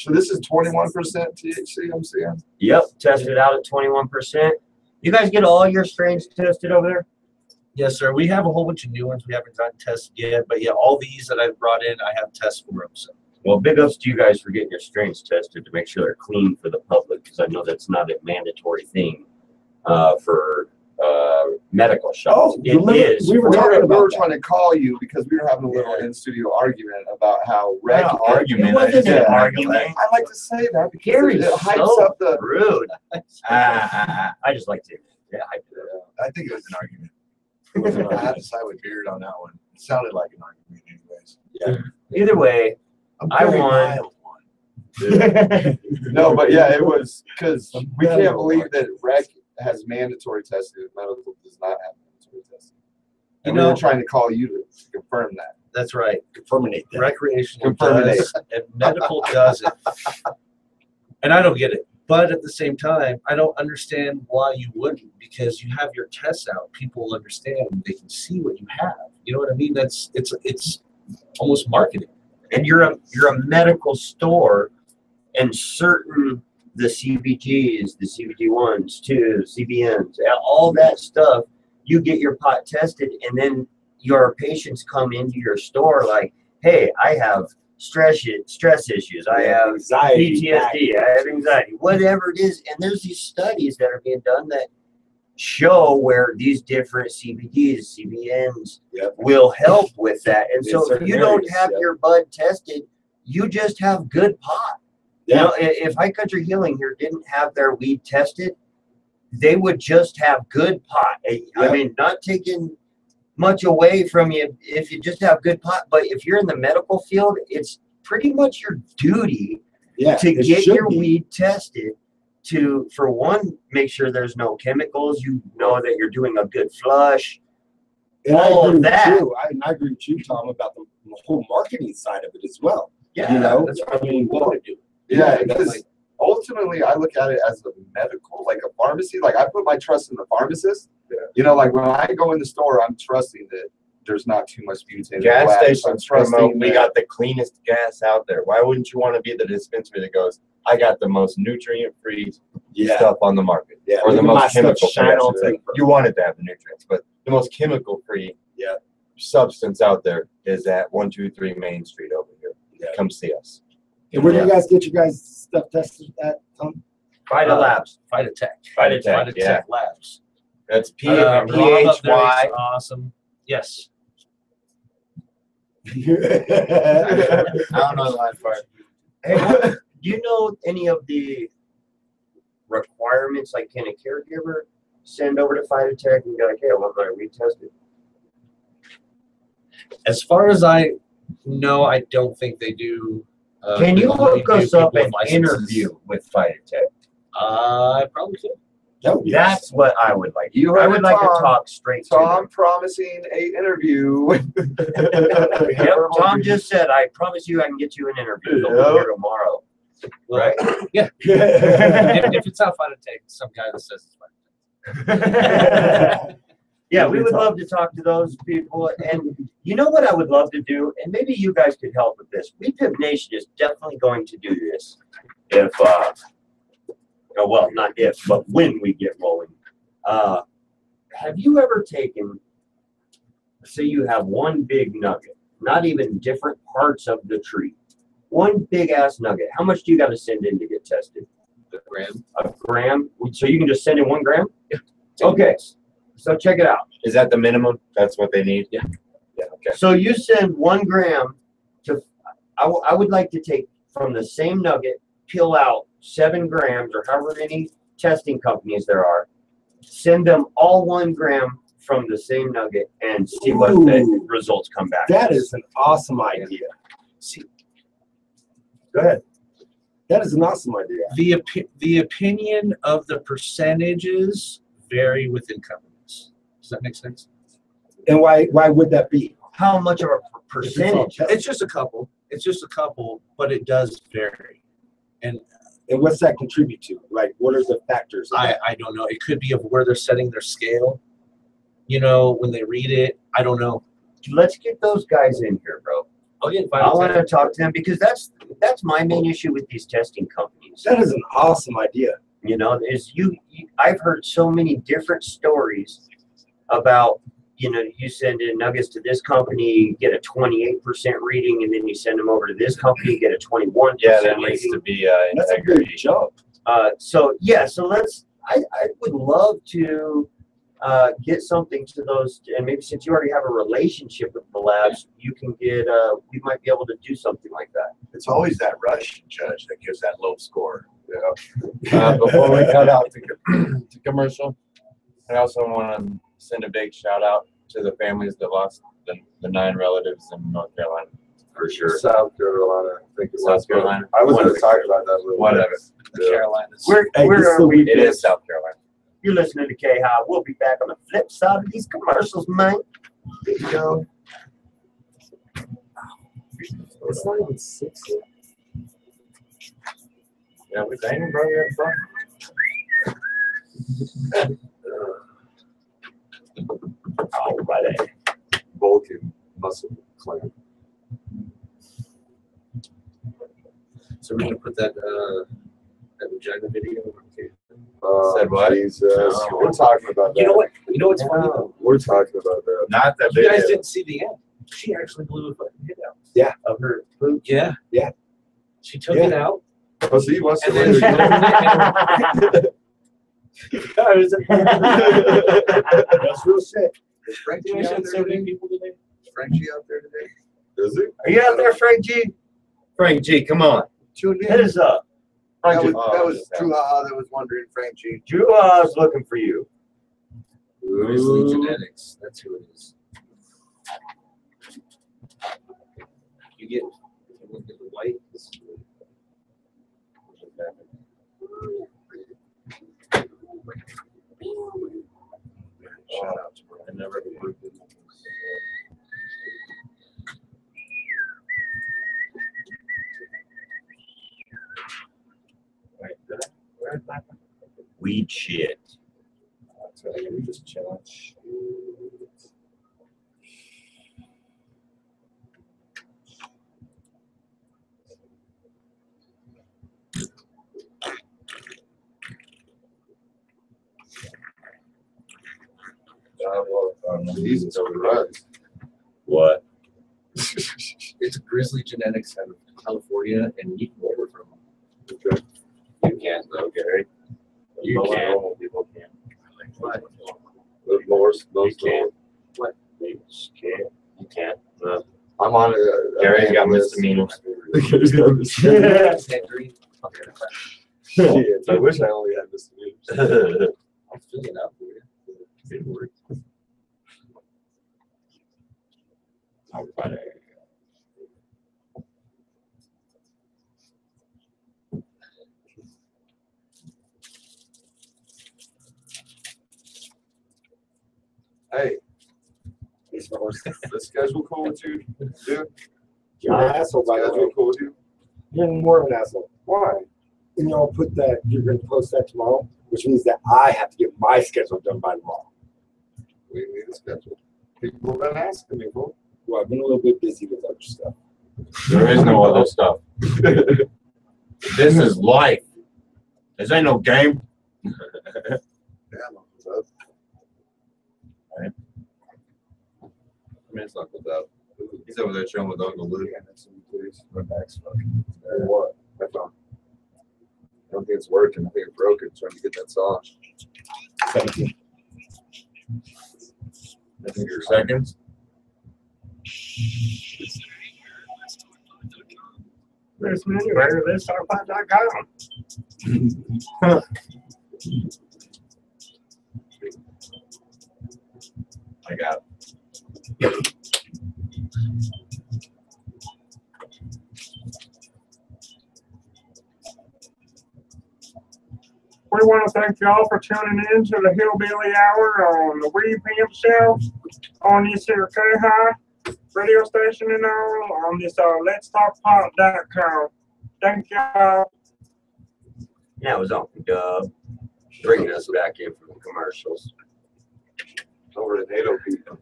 So this is 21% THC. I'm seeing. Yep, tested out at 21%. You guys get all your strains tested over there? yes, sir. We have a whole bunch of new ones we haven't gotten tested yet, but yeah, all these that I've brought in, I have tests for them. So Well, big ups to you guys for getting your strains tested to make sure they're clean for the public, because I know that's not a mandatory thing for medical shops. It remember, is. we were We talking were about that. trying to call you because we were having a little in-studio argument about how Reg. Not an argument. It wasn't an argument. I like to say that because Gary's it hypes so up the. rude. I just like to. Yeah, I do. I think it was an argument. I had to side with Beard on that one. It sounded like an argument, anyways. Either way, I'm I very won. mild one. No, but yeah, it was because we can't believe that Reg has mandatory testing and medical does not have mandatory testing. And we were trying to call you to confirm that. That's right. Terminate that. Recreational Confirminate. does and medical doesn't. And I don't get it. But at the same time, I don't understand why you wouldn't, because you have your tests out. People will understand. They can see what you have. You know what I mean? It's almost marketing. And you're a medical store, and certain the CBGs, the CBG1s, 2s, CBNs, all that stuff, you get your pot tested, and then your patients come into your store like, hey, I have stress issues, I have anxiety, PTSD, I have anxiety, whatever it is. And there's these studies that are being done that show where these different CBDs, CBNs will help with that. And In so if certain you don't areas, have your bud tested, you just have good pot. You know, if High Country Healing here didn't have their weed tested, they would just have good pot. I mean, not taking much away from you if you just have good pot, but if you're in the medical field, it's pretty much your duty to get your weed tested to, for one, make sure there's no chemicals, you know that you're doing a good flush. And all I agree of that. with you. I agree with you, Tom, about the whole marketing side of it as well. Yeah, you know, That's what we want to do. Yeah, that's because ultimately I look at it as a medical, like a pharmacy. Like I put my trust in the pharmacist. You know, like when I go in the store, I'm trusting that there's not too much butane. Gas stations I'm trusting promote, we that- got the cleanest gas out there. Why wouldn't you want to be the dispensary that goes, I got the most nutrient-free stuff on the market, Yeah, or the look at my most stuff chemical-free? shine all actually. day. You wanted to have the nutrients, but the most chemical-free substance out there is at 123 Main Street over here. Come see us. And where do you guys get your guys' stuff tested at, Tom? Vita Labs. Phytotech. Phytotech, yeah. Labs. That's Rob up there is PHY. awesome. Yes. I don't know the last part. Hey, do you know any of the requirements? Like, can a caregiver send over to Phytotech and be like, hey, I want my weed tested? As far as I know, I don't think they do. Can you only hook do us up people an with interview with Phytotech? I probably could. That's what I would like. You I heard would it, like to Tom. talk straight to Tom them. promising a interview. Yep, Tom just said, I promise you I can get you an interview. They'll be here tomorrow. Well, Right? Yeah. if it's not Phytotech, some guy that says it's Phytotech. Yeah, we would love to talk to those people. And you know what I would love to do? And maybe you guys could help with this. Weed Pimp Nation is definitely going to do this. If, well, not if, but when we get rolling. Have you ever taken, say you have one big nugget, not even different parts of the tree, one big ass nugget. How much do you got to send in to get tested? A gram. A gram? So you can just send in 1 gram? Yeah. Okay. So check it out. Is that the minimum? That's what they need? Yeah. Yeah, okay. So you send 1 gram to, I would like to take from the same nugget, peel out 7 grams or however many testing companies there are, send them all 1 gram from the same nugget and see what the results come back. That is an awesome idea. See, Go ahead. That is an awesome idea. the opinion of the percentages vary within companies. Does that make sense? And why would that be? How much of a percentage? It's just a couple. It's just a couple, but it does vary. And And what's that contribute to? Like, what are the factors? of that? I don't know. It could be of where they're setting their scale. You know, when they read it, I don't know. Let's get those guys in here, bro. I'll get I want to talk to them because that's my main issue with these testing companies. That is an awesome idea. You know, is I've heard so many different stories about, you know, you send in nuggets to this company, get a 28% reading, and then you send them over to this company, get a 21% Yeah, there needs rating. to be That's a integrity. big jump. So I would love to get something to those, and maybe since you already have a relationship with the labs, you can get, we might be able to do something like that. It's always that Russian judge that gives that low score. Before we cut out to commercial, I also want to send a big shout out to the families that lost the 9 relatives in North Carolina. For sure. South Carolina, I think it was. South Carolina. I was going to talk about that a little Whatever. bit. The Carolinas. Where Hey, this are will we? be- It is South Carolina. You're listening to K-High. We'll be back on the flip side of these commercials, man. There you go. It's not even 6 yet. Yeah, we're saying, bro, we have fun. Alrighty. Vulcan muscle clamp. So we're gonna put that vagina video. Said what? Jesus. We're talking about that. You know what? You know what's funny? We're talking about that. Not that You guys video. didn't see the end. She actually blew a fucking hit out. Yeah. Of her boot. Yeah. Yeah. She took Yeah. it out. Oh, so he wants to And then win she That's real shit. Is Frenchie We out sent there so many today? people today. Is Frenchie out there today? Is it? Are you out there, Frank G? Frank G, come on. Tune in. Hit us up. That Frank was, G. that was Drew Haha that was wondering, Frank G. Drew is looking for you. Grizzly Genetics. That's who it is. You get the white. This is Shout out to Brian. I never worked in Weed shit. We just chilling. Jesus Christ. What? It's Grizzly Genetics out of California, and you can order from them. Okay. You can't though, Gary. You Most can't. normal people can't. But Most can't. What? You just can't. You can't. No. I'm on it. Gary's got misdemeanors. Gary's got misdemeanors. Tangerine. Shit, I wish I only had misdemeanors. I'll fill it out for you. Good work. Alrighty. Hey, These fellas. the schedule cool with you, dude? You're an asshole, by the way. Schedule cool with you? You're more of an asshole. Why? And you'll put that, you're going to post that tomorrow, which means that I have to get my schedule done by tomorrow. We need a schedule. People have been asking me, bro. Well, I've been a little bit busy with other stuff. There is no other stuff. This is life. This ain't no game. Yeah, what's up? I mean, it's not without. He's over there chilling with Uncle Luke. Yeah, next one, please. My back's fucking. What? My phone. I don't think it's working. I think it broke it trying to get that saw. 17. I think your seconds. There's many better than starpod.com. I got. We want to thank y'all for tuning in to the Hillbilly Hour on the Weed Pimp Show on this here K-High radio station and all on this letstalkpop.com. Thank y'all. That was Uncle Dub bringing us back in from the commercials. Over to NATO people.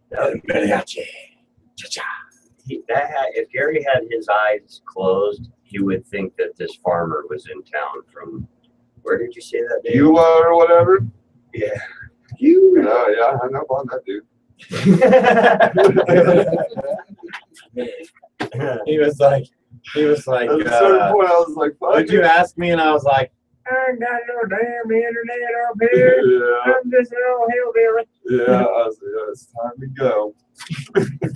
That was mariachi. Cha-cha. If Gary had his eyes closed, he would think that this farmer was in town from, where did you say that, Dave? You or whatever? Yeah. You? Yeah, I hung up on that dude. He was like, At a certain point, I was like, fuck would you it. ask me? And I was like, I ain't got no damn internet up here. Yeah, I'm just an old hillbilly. yeah, I was like, yeah, it's time to go.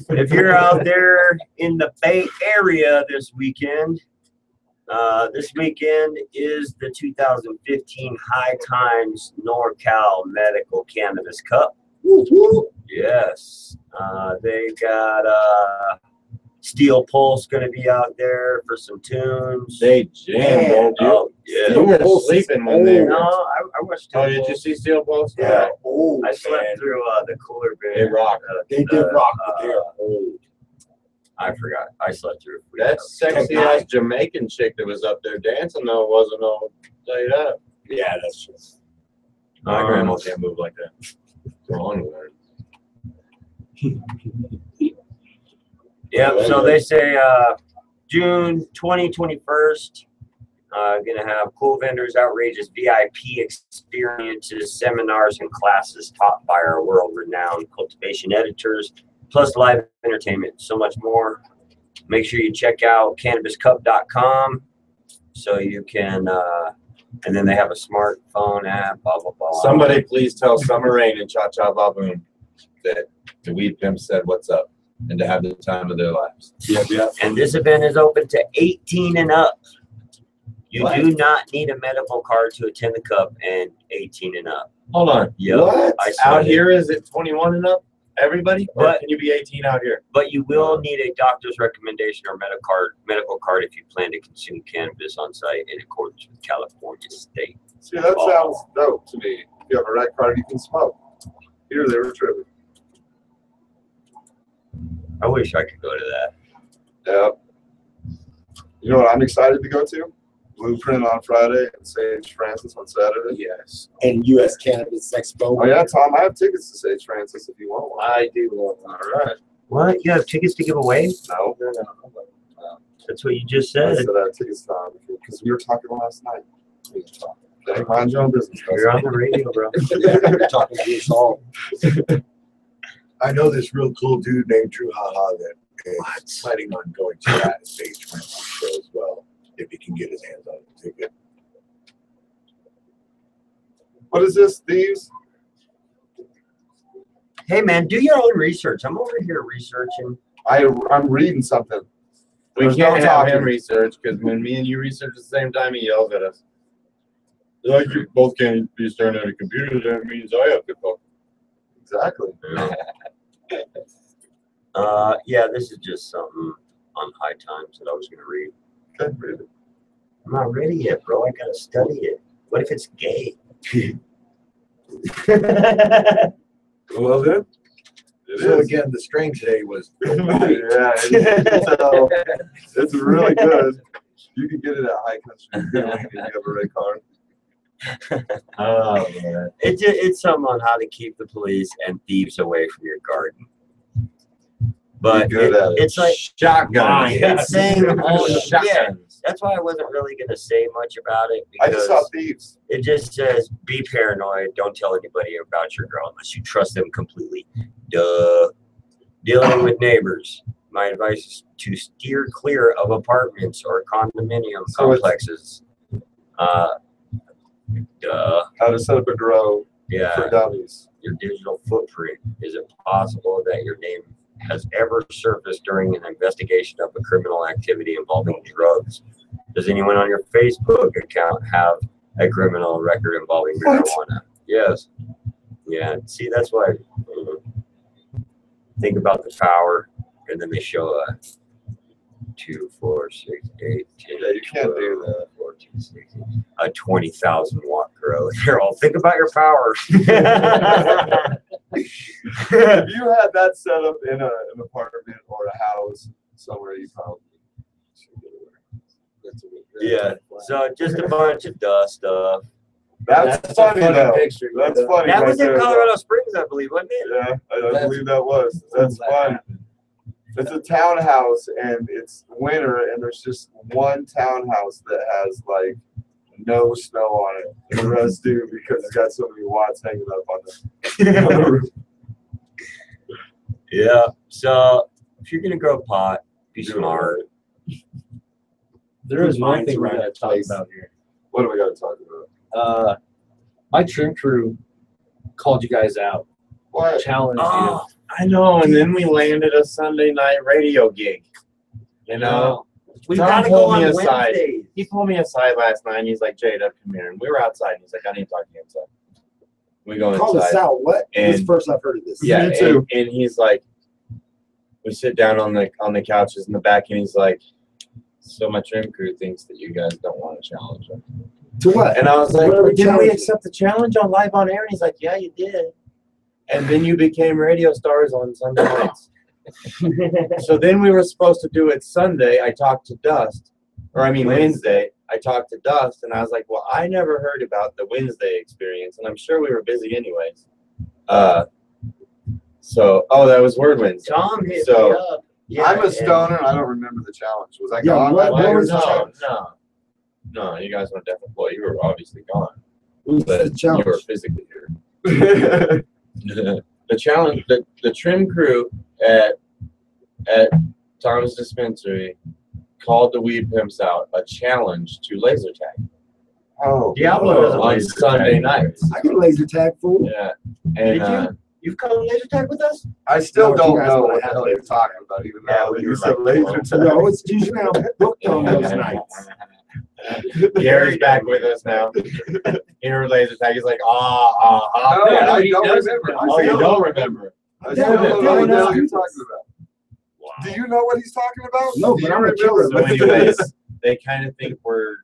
If you're out there in the Bay Area this weekend is the 2015 High Times NorCal Medical Cannabis Cup. Yes. They got Steel Pulse gonna be out there for some tunes. They jammed, don't you? Oh, yeah. You were sleeping when they. No, I watched Steel Oh, did Pulse. you see Steel Pulse? Yeah. Oh, I slept man. through the Cooler Bear. They rock. They did rock, but they're old. I forgot. I slept through. That sexy ass Jamaican chick that was up there dancing though wasn't all laid up. Yeah, that's just. My grandma can't move like that. Go on with her. Yep. So they say June 21st. Gonna have cool vendors, outrageous VIP experiences, seminars, and classes taught by our world-renowned cultivation editors, plus live entertainment, so much more. Make sure you check out cannabiscup.com so you can, and then they have a smartphone app, blah, blah, blah. Somebody please tell Summer Rain and Cha Cha Baboon that the Weed Pimp said what's up and to have the time of their lives. Yep, yep. And this event is open to 18 and up. You What? do not need a medical card to attend the cup and 18 and up. Hold on. Yep. What? I saw Out it. here is it 21 and up? Everybody? Or But- can you be 18 out here? But you will need a doctor's recommendation or medical card if you plan to consume cannabis on site in accordance with California state. See, that sounds dope to me. If you have a red card, you can smoke. Here they were tripping. I wish I could go to that. Yep. You know what I'm excited to go to? Blueprint on Friday and Sage Francis on Saturday. Yes. And U.S. Cannabis Expo. Oh yeah, Tom, I have tickets to Sage Francis if you want one. I do want one. All right. What? You have tickets to give away? No, That's what you just I said. said I have tickets, Tom, because we were talking last night. We were talking. Okay, mind your own business. You're on the radio, bro. You're talking to us all. I know this real cool dude named Drew Haha that is planning on going to that Sage Francis show as well, if he can get his hands on a ticket. What is this, thieves? Hey, man, do your own research. I'm over here researching. I'm reading something. We There's can't no have talking. him research because when me and you research at the same time, he yells at us. Like you both can't be staring at a computer. That means I have to talk. Exactly. Yeah, this is just something on High Times that I was going to read. Okay, read it. I'm not ready yet, bro. I got to study it. What if it's gay? Well then, it So is. again, the strain today was Yeah, it's really good. You can get it at High Country if you have a red card. Oh man. It's something on how to keep the police and thieves away from your garden. But Be good at it. it's like Shotgun. it's saying all yeah. Shotguns. That's why I wasn't really gonna say much about it I just saw because thieves. it just says be paranoid. Don't tell anybody about your girl unless you trust them completely. Duh. Dealing with neighbors. My advice is to steer clear of apartments or condominium So it's- complexes. Duh. How to set up a grow Yeah. for dummies. Your digital footprint. Is it possible that your name has ever surfaced during an investigation of a criminal activity involving drugs? Does anyone on your Facebook account have a criminal record involving What? marijuana? Yes. Yeah. See, that's why. Think about the power, and then they show a 2, 4, 6, 8, 10. Yeah, you can't do 12, 14, 16, a 20,000 watt grow. They're all think about your power. If you had that set up in an apartment or a house somewhere, you probably should get away. That's a good- Yeah. So just a bunch of dust stuff. That's a funny though. picture. That's funny. That right was in there, though. Colorado Springs, I believe, wasn't it? Yeah, I believe that was. That's fun. It's a townhouse and it's winter and there's just one townhouse that has like no snow on it. And the rest do because it's got so many watts hanging up on the roof. Yeah. So if you're gonna grow pot, be Do it smart. There is one Mine's thing we around gotta the talk place. about here. What do we got to talk about? My trim crew called you guys out, What? challenged Oh, I know, and then we landed a Sunday night radio gig. You know, we Tom gotta go pulled on me aside. Wednesdays. He pulled me aside last night and he's like, Jada, come here. And we were outside and he's like, I need to talk to you inside. We go Call us inside. out. What? This is And- the first I've heard of this. Yeah, Me too. And he's like, we sit down on the couches in the back, and he's like, "So my trim crew thinks that you guys don't want to challenge them." To what? And I was like, What are we "Didn't we challenging? accept the challenge on live on air?" And he's like, "Yeah, you did." And then you became radio stars on Sunday nights. So then we were supposed to do it Sunday. I talked to Dust, Wednesday. I talked to Dust, and I was like, "Well, I never heard about the Wednesday experience, and I'm sure we were busy anyways." That was Word Wednesday. Tom hit So- me up. Yeah, I'm a and- stoner. I don't remember the challenge. Was I Yeah, gone? what was the no, challenge? no, you guys weren't definitely. Well, you were obviously gone, What's but the challenge? you were physically here. The challenge, the trim crew at Tom's Dispensary called the Weed Pimps out a challenge to laser tag Oh, Diablo doesn't on laser Sunday tag. nights. I can laser tag, fool. Yeah, and Did you? You've come laser tag with us? I still No, don't you guys know wanna what the have hell you're talking about, even Yeah, though we you were said like, laser tag. No, it's usually I'm booked on those nights. Gary's back with us now. Inner laser tag. He's like, No, Yeah, I he don't doesn't. remember. Oh, you don't remember? I still Yeah, don't know what the yeah, hell you're yeah. talking about. Do you know what he's talking about? No, Do but you I'm a remember? So anyways, they kind of think we're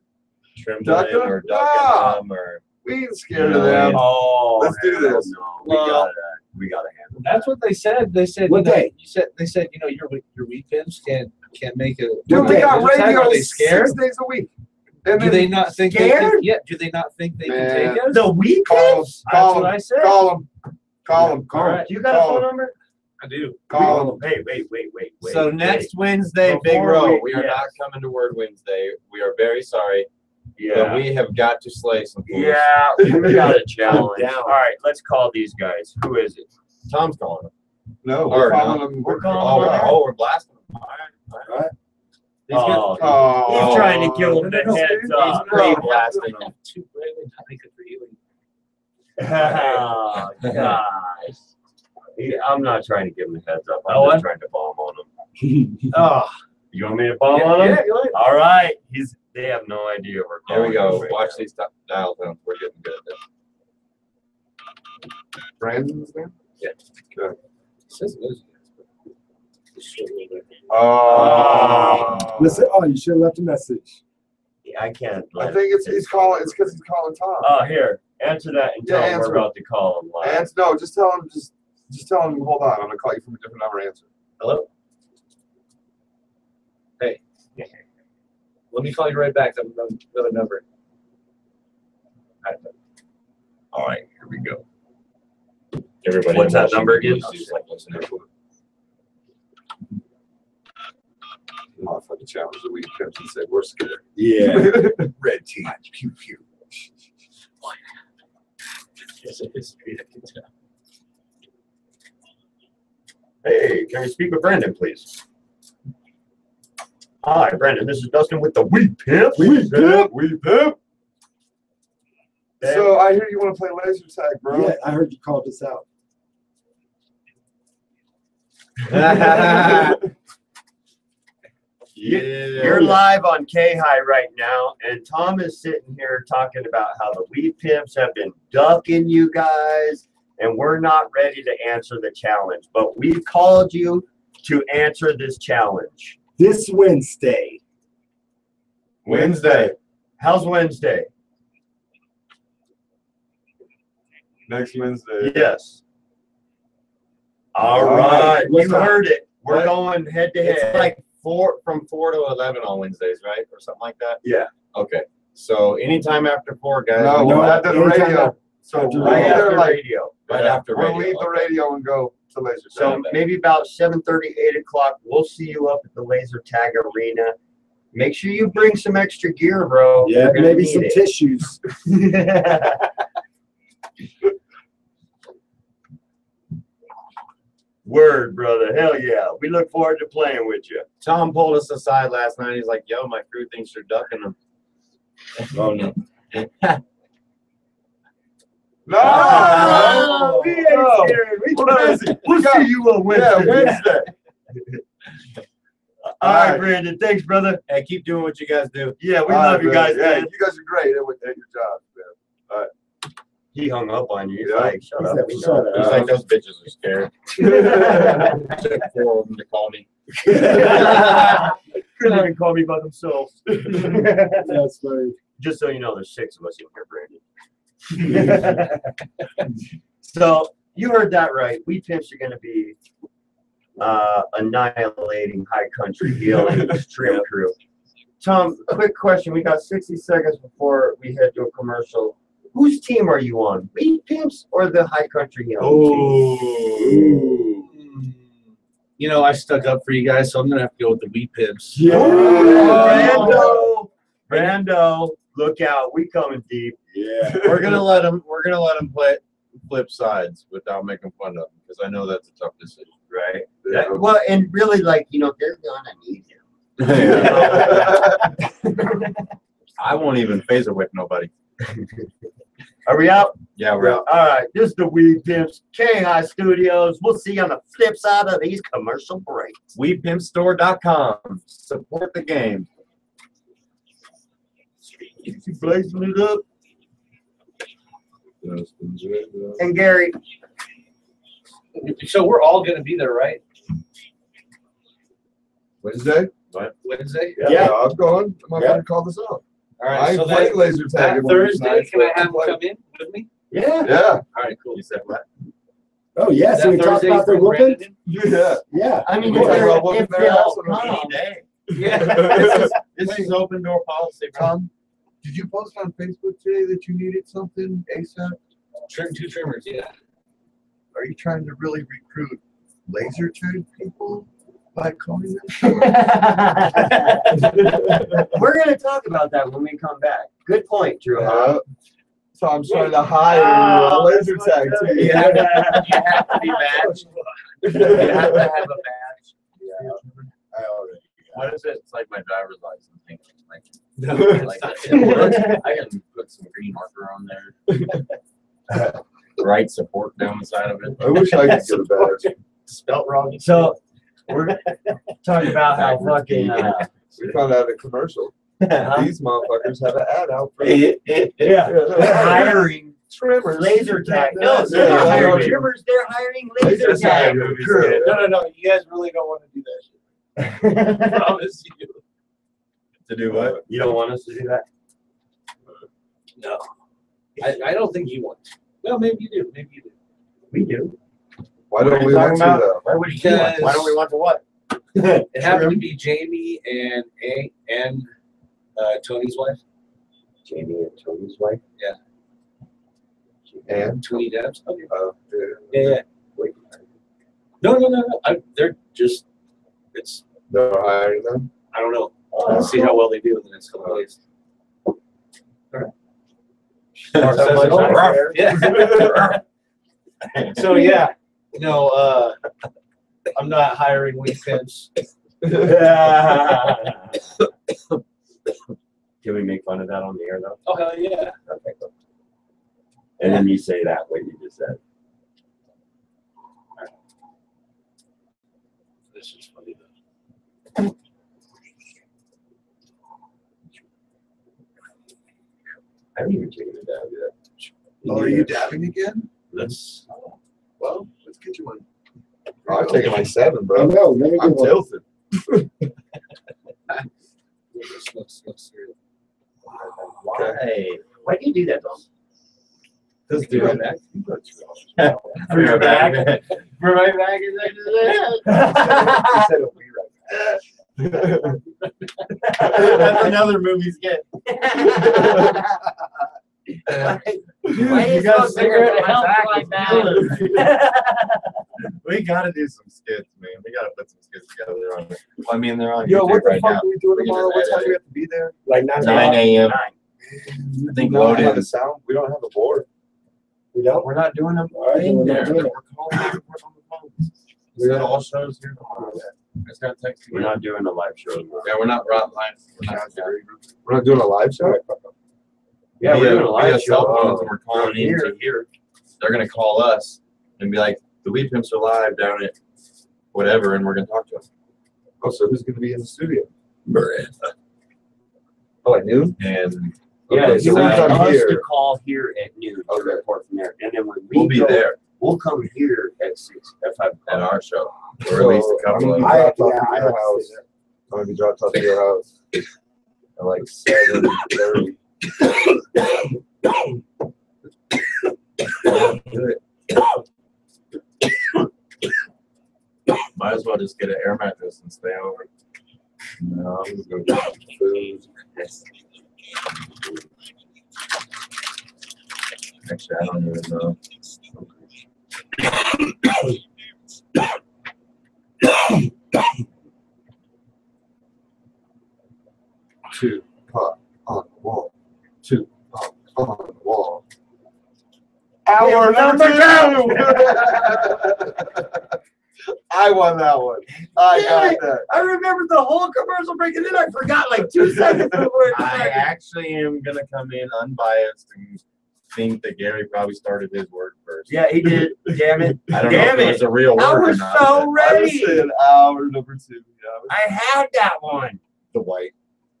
trembling Ducking? or ducking Ah. them or We ain't scared of them. Oh, Let's do hell this. no. Well- We gotta handle That's what they said. They said, What you know, day? they said, you know, your weed pimps can't make a. Dude, we Okay. got laser tag. radio Are they scared? 6 days a week. And Do then they not think they Scared? can? Yeah. Do they not think they Man. can take us? The weed call him, pimps? call That's him, what I said. call him, call him, All right. Do you got a Call phone him. number? I do. call him. Hey, wait. So next Wednesday, Big Before Row, we- we are yes. not coming to Word Wednesday. We are very sorry, but Yeah. we have got to slay some fools. Yeah, we got a challenge. down. All right, let's call these guys. Who is it? Tom's calling them. No, Or we're no. calling him. We're calling him. We're blasting them. All right. He's good. Oh, Oh, he's trying to give him the no, heads he's up. Pretty no. blasting them. Too brave and I could for healing. Oh, gosh. I'm not trying to give him a heads up. I'm Oh, just what? trying to bomb on him. Oh, you want me to bomb on him? Yeah, go ahead. All right. They have no idea we're There we calling go. him right Watch now. these dial tones. We're getting good at this. Brandon's name? It says losing. Oh. Listen, you should have left a message. Yeah, I can't. I let think it- he's calling. It's because he's calling Tom. Oh, here. Answer that and Yeah, tell him answer we're it. about to call him live. And no, just tell him. Just tell him. Hold on, I'm gonna call you from a different number. Answer. Hello. Hey. Let me call you right back. I'm another number. All right, here we go. Everybody. What's that in number again? Washington, D.C. is like listening to it. Motherfucking challenge the weed pimps and said we're scared. Yeah. Red team. Pew pew. It's a history. I can tell. Hey, can we speak with Brandon, please? Hi, Brandon. This is Dustin with the Weed Pimp. Weed pimp. So I hear you want to play laser tag, bro. Yeah, I heard you called us out. You're live on K-High right now, and Tom is sitting here talking about how the Weed Pimps have been ducking you guys, and we're not ready to answer the challenge. But we've called you to answer this challenge. This Wednesday. Wednesday. How's Wednesday? Next Wednesday. Yes. All All right. right. You What's up? heard it. We're What? going head to It's head. like from 4 to 11 on Wednesdays, right? Or something like that? Yeah. Okay. So anytime after 4, guys. No, No, we'll have the anytime radio. So after we'll Right radio. after either like radio. Right after we'll radio. leave the Okay. radio and go to laser tag. So maybe about 7:30, 8 o'clock, we'll see you up at the Laser Tag Arena. Make sure you bring some extra gear, bro. Yeah, You're gonna maybe need some it. tissues. Word, brother. Hell yeah. We look forward to playing with you. Tom pulled us aside last night. He's like, yo, my crew thinks you're ducking them. Oh no. No, Oh, we ain't no. scared. We We're coming. busy. We'll We got- see you on Wednesday. Yeah, Wednesday. All right, Alright. Brandon. Thanks, brother. Hey, keep doing what you guys do. Yeah, we All love right, you guys, Yeah, man. you guys are great at your job, man. All right. He hung up on you. He's Yeah. like, shut up. we Shut know." up. He's like, those bitches are scared. Took 4 of them to call me. Couldn't even call me by themselves. That's funny. Just so you know, there's 6 of us in here, Brandon. So you heard that right. We Pimps are going to be annihilating High Country Hill and his trim crew. Tom, quick question. We got 60 seconds before we head to a commercial. Whose team are you on? We Pimps or the High Country Hill team? You know, I stuck up for you guys, so I'm gonna have to go with the Wee Pimps. Brando, look out. We coming deep. Yeah. We're gonna let them play flip sides without making fun of them because I know that's a tough decision. Right. Yeah. Well, and really, like, you know, they're gonna need him. I won't even phaser whip nobody. Are we out? Yeah, we're out. All right. This is the Wee Pimps K-High Studios. We'll see you on the flip side of these commercial breaks. WePimpStore.com. Support the game. You blazing it up. And Gary, So we're all gonna be there, right? Wednesday? Wednesday? Yeah. I'm going. I'm Yeah. going to call this out. All I right. ain't So playing that, laser tag. that Thursday, can I have them come in with me? yeah. Yeah. All right, cool. You said what? Oh, yeah. So we talked about their whooping? Yeah. Yeah. I mean, We if talk about they'll whooping their ass on come, any day. yeah. This is open door policy, bro. Tom, did you post on Facebook today that you needed something ASAP? Trim 2 trimmers, yeah. Are you trying to really recruit laser tag people by calling them? We're going to talk about that when we come back. Good point, Drew. So I'm trying to hire a laser tag team. You have to be badged. You have to have a badge. I already. What is it? It's like my driver's license thing. Like, No, like it's not. I can put some green marker on there. Right support down the side of it. I wish I could get a badge. Spelt wrong. So we're talking about how fucking We found out a commercial. These motherfuckers have an ad out for they're hiring trimmers. laser tag. No, they're Yeah, not yeah, hiring yeah. trimmers. They're hiring laser Laser tag tag crew. No. You guys really don't want to do that shit. I promise you. To do what? You don't want us to do that? No. I don't think you want to. Well, maybe you do. Maybe you do. We do. Why don't we want to though? Why would you want? Why don't we want to what? It happened to be Jamie and Tony's wife. Jamie and Tony's wife. And Tony Debs. Okay. yeah. Yeah. Wait. No. They're just. It's. They're hiring them. I don't know. Let's see how well they do in the next couple of days. Yeah. So yeah, no, I'm not hiring Wee Pimps. Can we make fun of that on the air though? Oh hell yeah! Okay, cool. And then you say that what you just said. This is funny though. I haven't even taken it down yet. Oh, are you dabbing again? Let's. Well, let's get you one. Oh, I'm taking like 7, I bro. know. Let me I'm get one. tilted. Why? Why do you do that, Tom? Let's do it. back. Bring her back. Bring right back. He said it'll be right back. That's another movie skit. Why You is got a so cigarette big? to help My back like is killing. We gotta do some skits, man. We gotta put some skits together. They're on. I mean, they're on Yo, YouTube what the right fuck now. are we doing We can tomorrow? just What time edit do we have to be there? Like 9 a.m. I think we don't have loaded. a sound. We don't have a board. We don't? We're not doing them All right, in we're there. not doing We're it. calling back and forth on the phone. We got all shows here tomorrow. I just gotta text you. We're not doing a live show. Yeah, we're not live. We're not doing a live show. Yeah, we're doing a live show. Cell phones and we're calling in to here. They're gonna call us and be like, "The Wee Pimps are live down at whatever," and we're gonna talk to them. Oh, so who's going to be in the studio? Miranda. Oh, at noon? And Yeah, Okay, he so wants you come us here. to call here at noon to Okay. report from there. And then when we We'll be go, there we'll come here at 6, at 5 at o'clock. our show. Or at least a I'm couple gonna of be them. dropped off yeah, to I your have to house. stay there. I'm gonna be dropped off to your house at like 7:30. Do it. Might as well just get an air mattress and stay over. No, I'm just gonna get some food. Actually, I don't even know. Two pop on the wall. Two pop on the wall. Hour number 2. I won that one. I got that. I remember the whole commercial breaking in. I forgot like 2 seconds before it I started. actually am gonna come in unbiased and think that Gary probably started his word first. Yeah, he did. Damn it. I don't know Damn if it it. was a real I word or was not. so I was ready. saying hour number 2. Yeah, I had that one. The white.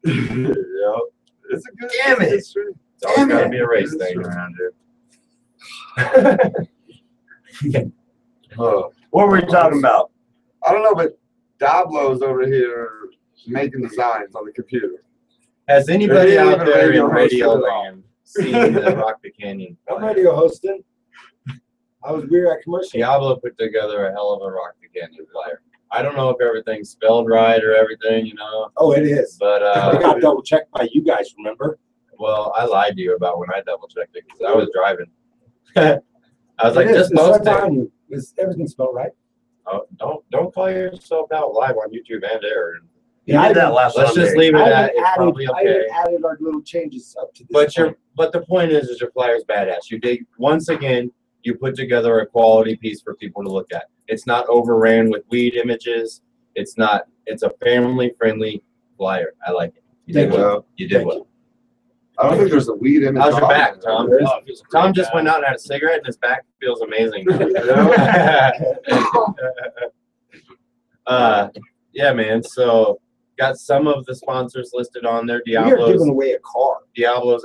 yeah. It's a good. Damn it. It's true. It's always Damn gotta it. be a race It's thing true. around here. Oh. What were we talking about? I don't know, but Dablo's over here making designs on the computer. Has anybody They didn't out even there radio in host it Radio at all. Land seen the Rock the Canyon? I'm flyer? radio hosting. We were at commercial. Diablo put together a hell of a Rock the Canyon flyer. I don't know if everything's spelled right or everything, you know, Oh, it is. but I got double checked by you guys, remember? well, I lied to you about when I double checked it because I was driving. I was like, It is. just It's post right it. behind you. Is everything spelled right? Oh, don't call yourself out live on YouTube and air. You did that last Let's just Sunday. leave it I at even it's probably I okay. even added our little changes up to this. But point. the point is your flyer's badass. You dig once again. You put together a quality piece for people to look at. It's not overran with weed images. It's not. It's a family friendly flyer. I like it. You did Thank you. well. You did Thank well. I don't think there's a weed image. How's your on back, it. Tom? There is. Tom just went out and had a cigarette, and his back feels amazing. Yeah, man. So got some of the sponsors listed on there. We are giving Diablo's away a car.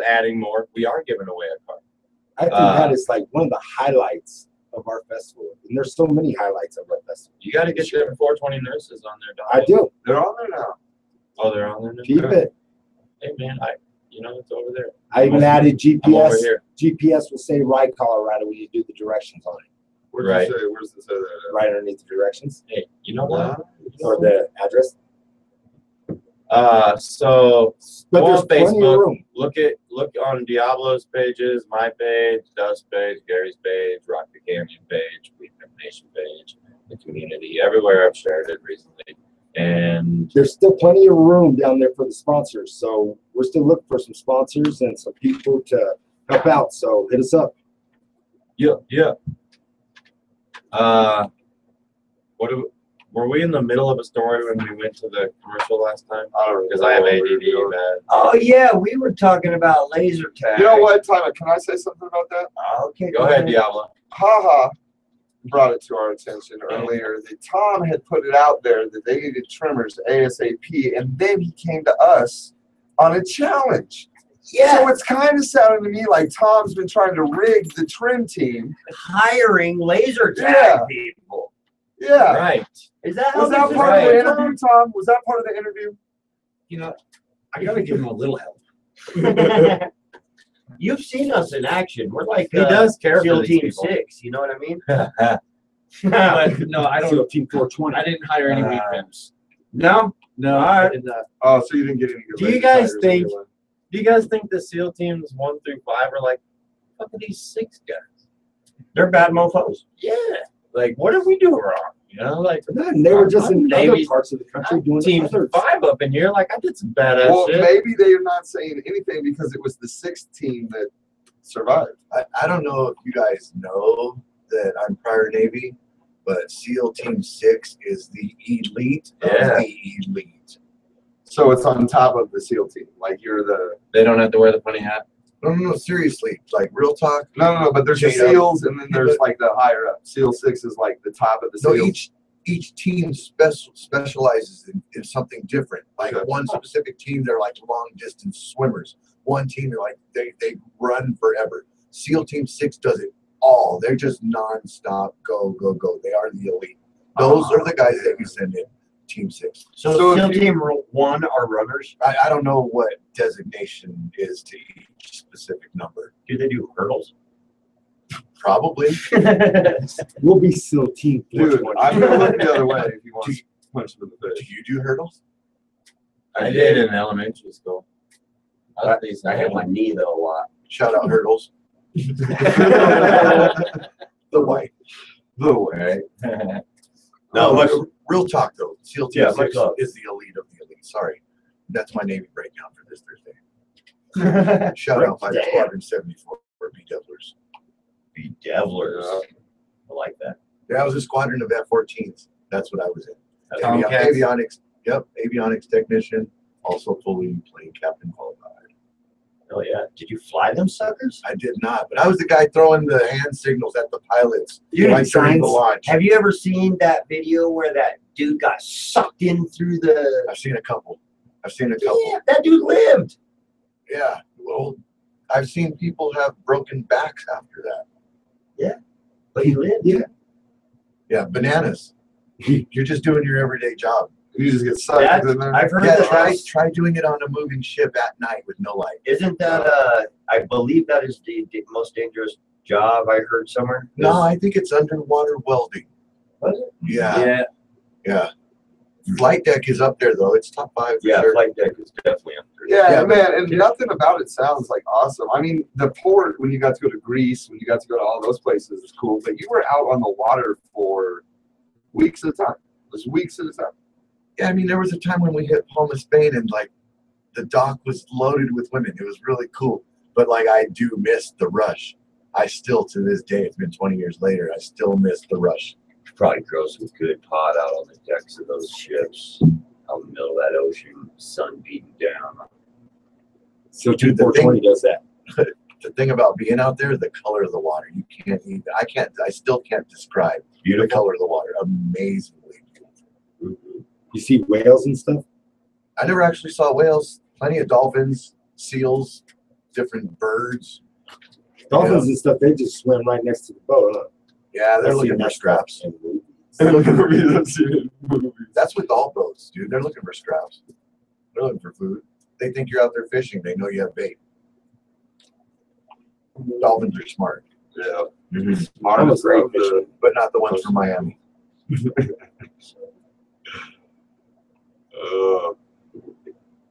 adding more. We are giving away a car. I think that is like one of the highlights of our festival. And there's so many highlights of our festival. You got to get your 420 nurses on there, Dog. I do. They're on there now. Oh, they're on there now? Keep it. Hey, man, it's over there. I even added I'm over GPS. here. GPS will say right Colorado when you do the directions on it. Where's Right. it say? Where's it say that? Right underneath the directions Hey, you know what? or the address. So But go there's on plenty of Facebook. room. Look on Diablo's pages, my page, Dust page, Gary's page, Rock the Canyon page, Weed Nation page, the community. Everywhere I've shared it recently. And There's still plenty of room down there for the sponsors. So we're still looking for some sponsors and some people to help out. So hit us up. yeah. Were we in the middle of a story when we went to the commercial last time? I don't Because I have know. ADD, man. Oh yeah, we were talking about laser tag. You know what, Tyler? Can I say something about that? Okay. Go ahead, Diablo. Haha brought it to our attention earlier that Tom had put it out there that they needed trimmers ASAP, and then he came to us on a challenge. Yeah, So it's kind of sounding to me like Tom's been trying to rig the trim team. hiring laser tag Yeah. people. Yeah. Right. Is that how Was that this part of the works, interview, Tom? Was that part of the interview? You know, I gotta give him a little help. Tom? You've seen us in action. We're like He does care SEAL for these Team people. 6. You know what I mean? But no, I don't. So Team 420. I didn't hire any weed pimps. No. No, All I right. did not. Oh, so you didn't get any good Do you laser guys tigers think- anyway. Do you guys think the SEAL teams 1 through 5 are like, fuck are these 6 guys? They're bad mofos. Yeah. Like, what did we do wrong? You know, like, And they were just I'm in other Navy- parts of the country doing Team other 5 up in here, like, I did some badass Well, shit. maybe they're not saying anything because it was the 6th team that survived. I don't know if you guys know that I'm prior Navy, but SEAL Team 6 is the elite Yeah. of the elite. So it's on top of the SEAL team. Like you're the They don't have to wear the funny hat. No, seriously. Like, real talk. no, but there's the Straight up. SEALs and then there's like the higher up. SEAL 6 is like the top of the So SEALs. each team specializes in something different. Like Okay. one specific team, they're like long distance swimmers. one team. They're like they run forever. SEAL Team 6 does it all. They're just nonstop. Go go go. They are the elite. Those are the guys that you send in Team 6. So SEAL Team 1 are runners? I don't know what designation is to each specific number. Do they do hurdles? Probably. We'll be SEAL Team 4. Dude, I'm gonna look the other way if you want to punch him in the Do face. you do hurdles? I did in elementary school. I hit my knee though a lot. Shout out hurdles. The white. The way. No, but real talk though. SEAL Team Yeah, 6 look up. is the elite of the elite. Sorry. That's my Navy breakdown for this Thursday. Shout out by Squadron 74 for B-Devlers. Bedevilers. I like that. Yeah, I was a squadron of F-14s. That's what I was in. Tomcats. Avionics. Yep, avionics technician. Also fully plane captain qualified. Oh yeah. Did you fly them suckers? I did not, but I was the guy throwing the hand signals at the pilots Dude, right during the launch. Have you ever seen that video where that dude got sucked in through the? I've seen a couple. Yeah, that dude lived. Yeah, well, I've seen people have broken backs after that. But he lived. Yeah, bananas. You're just doing your everyday job. You just get sucked That's- in there. I've heard Yeah, that. try doing it on a moving ship at night with no light. Isn't that I believe that is the most dangerous job I heard somewhere. No, I think it's underwater welding. Was it? Yeah, yeah. Flight deck is up there though. It's top 5. for Yeah, sure. flight deck is definitely up there. Yeah, Yeah, man, and nothing about it sounds like awesome. I mean, the port, when you got to go to Greece, when you got to go to all those places, is cool. But you were out on the water for weeks at a time. It was weeks at a time. Yeah, I mean, there was a time when we hit Palma, Spain, and like the dock was loaded with women. It was really cool. But like, I do miss the rush. I still, to this day, it's been 20 years later, I still miss the rush. Probably grow some good pot out on the decks of those ships out in the middle of that ocean, sun beating down. SEAL Team Dude, the 420 does that. The thing about being out there, the color of the water, you can't even, I still can't describe the color of the water. Amazingly beautiful. You see whales and stuff? I never actually saw whales. Plenty of dolphins, seals, different birds. Dolphins and stuff, they just swim right next to the boat, huh? Yeah, they're I've looking seen for that scraps. stuff in movies. They're looking for me to see it in movies. That's with all boats, dude. They're looking for scraps. They're looking for food. They think you're out there fishing. They know you have bait. Dolphins are smart. Yeah. Smart I'm a as great love the- but not the ones from Miami.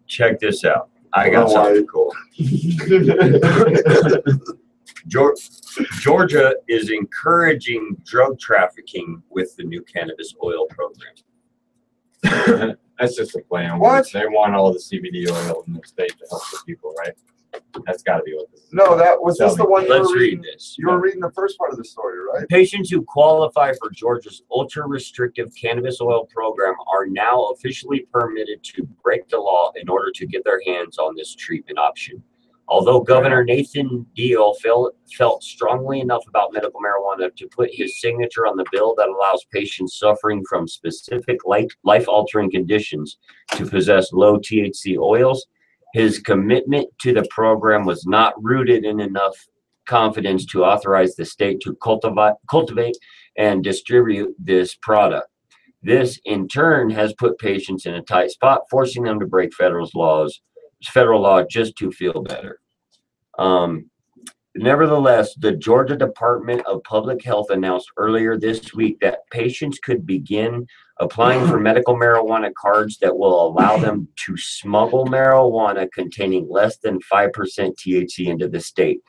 Check this out. I got something cool. Georgia is encouraging drug trafficking with the new cannabis oil program. That's just a plan. What? They want all the CBD oil in the state to help the people, right? That's got to be what this is. No, that was Tell this me. the one you Let's were read reading. this. You were reading the first part of the story, right? Patients who qualify for Georgia's ultra-restrictive cannabis oil program are now officially permitted to break the law in order to get their hands on this treatment option. Although Governor Nathan Deal felt strongly enough about medical marijuana to put his signature on the bill that allows patients suffering from specific life-altering conditions to possess low THC oils, his commitment to the program was not rooted in enough confidence to authorize the state to cultivate and distribute this product. This, in turn, has put patients in a tight spot, forcing them to break federal law just to feel better. Nevertheless, the Georgia Department of Public Health announced earlier this week that patients could begin applying for medical marijuana cards that will allow them to smuggle marijuana containing less than 5% THC into the state.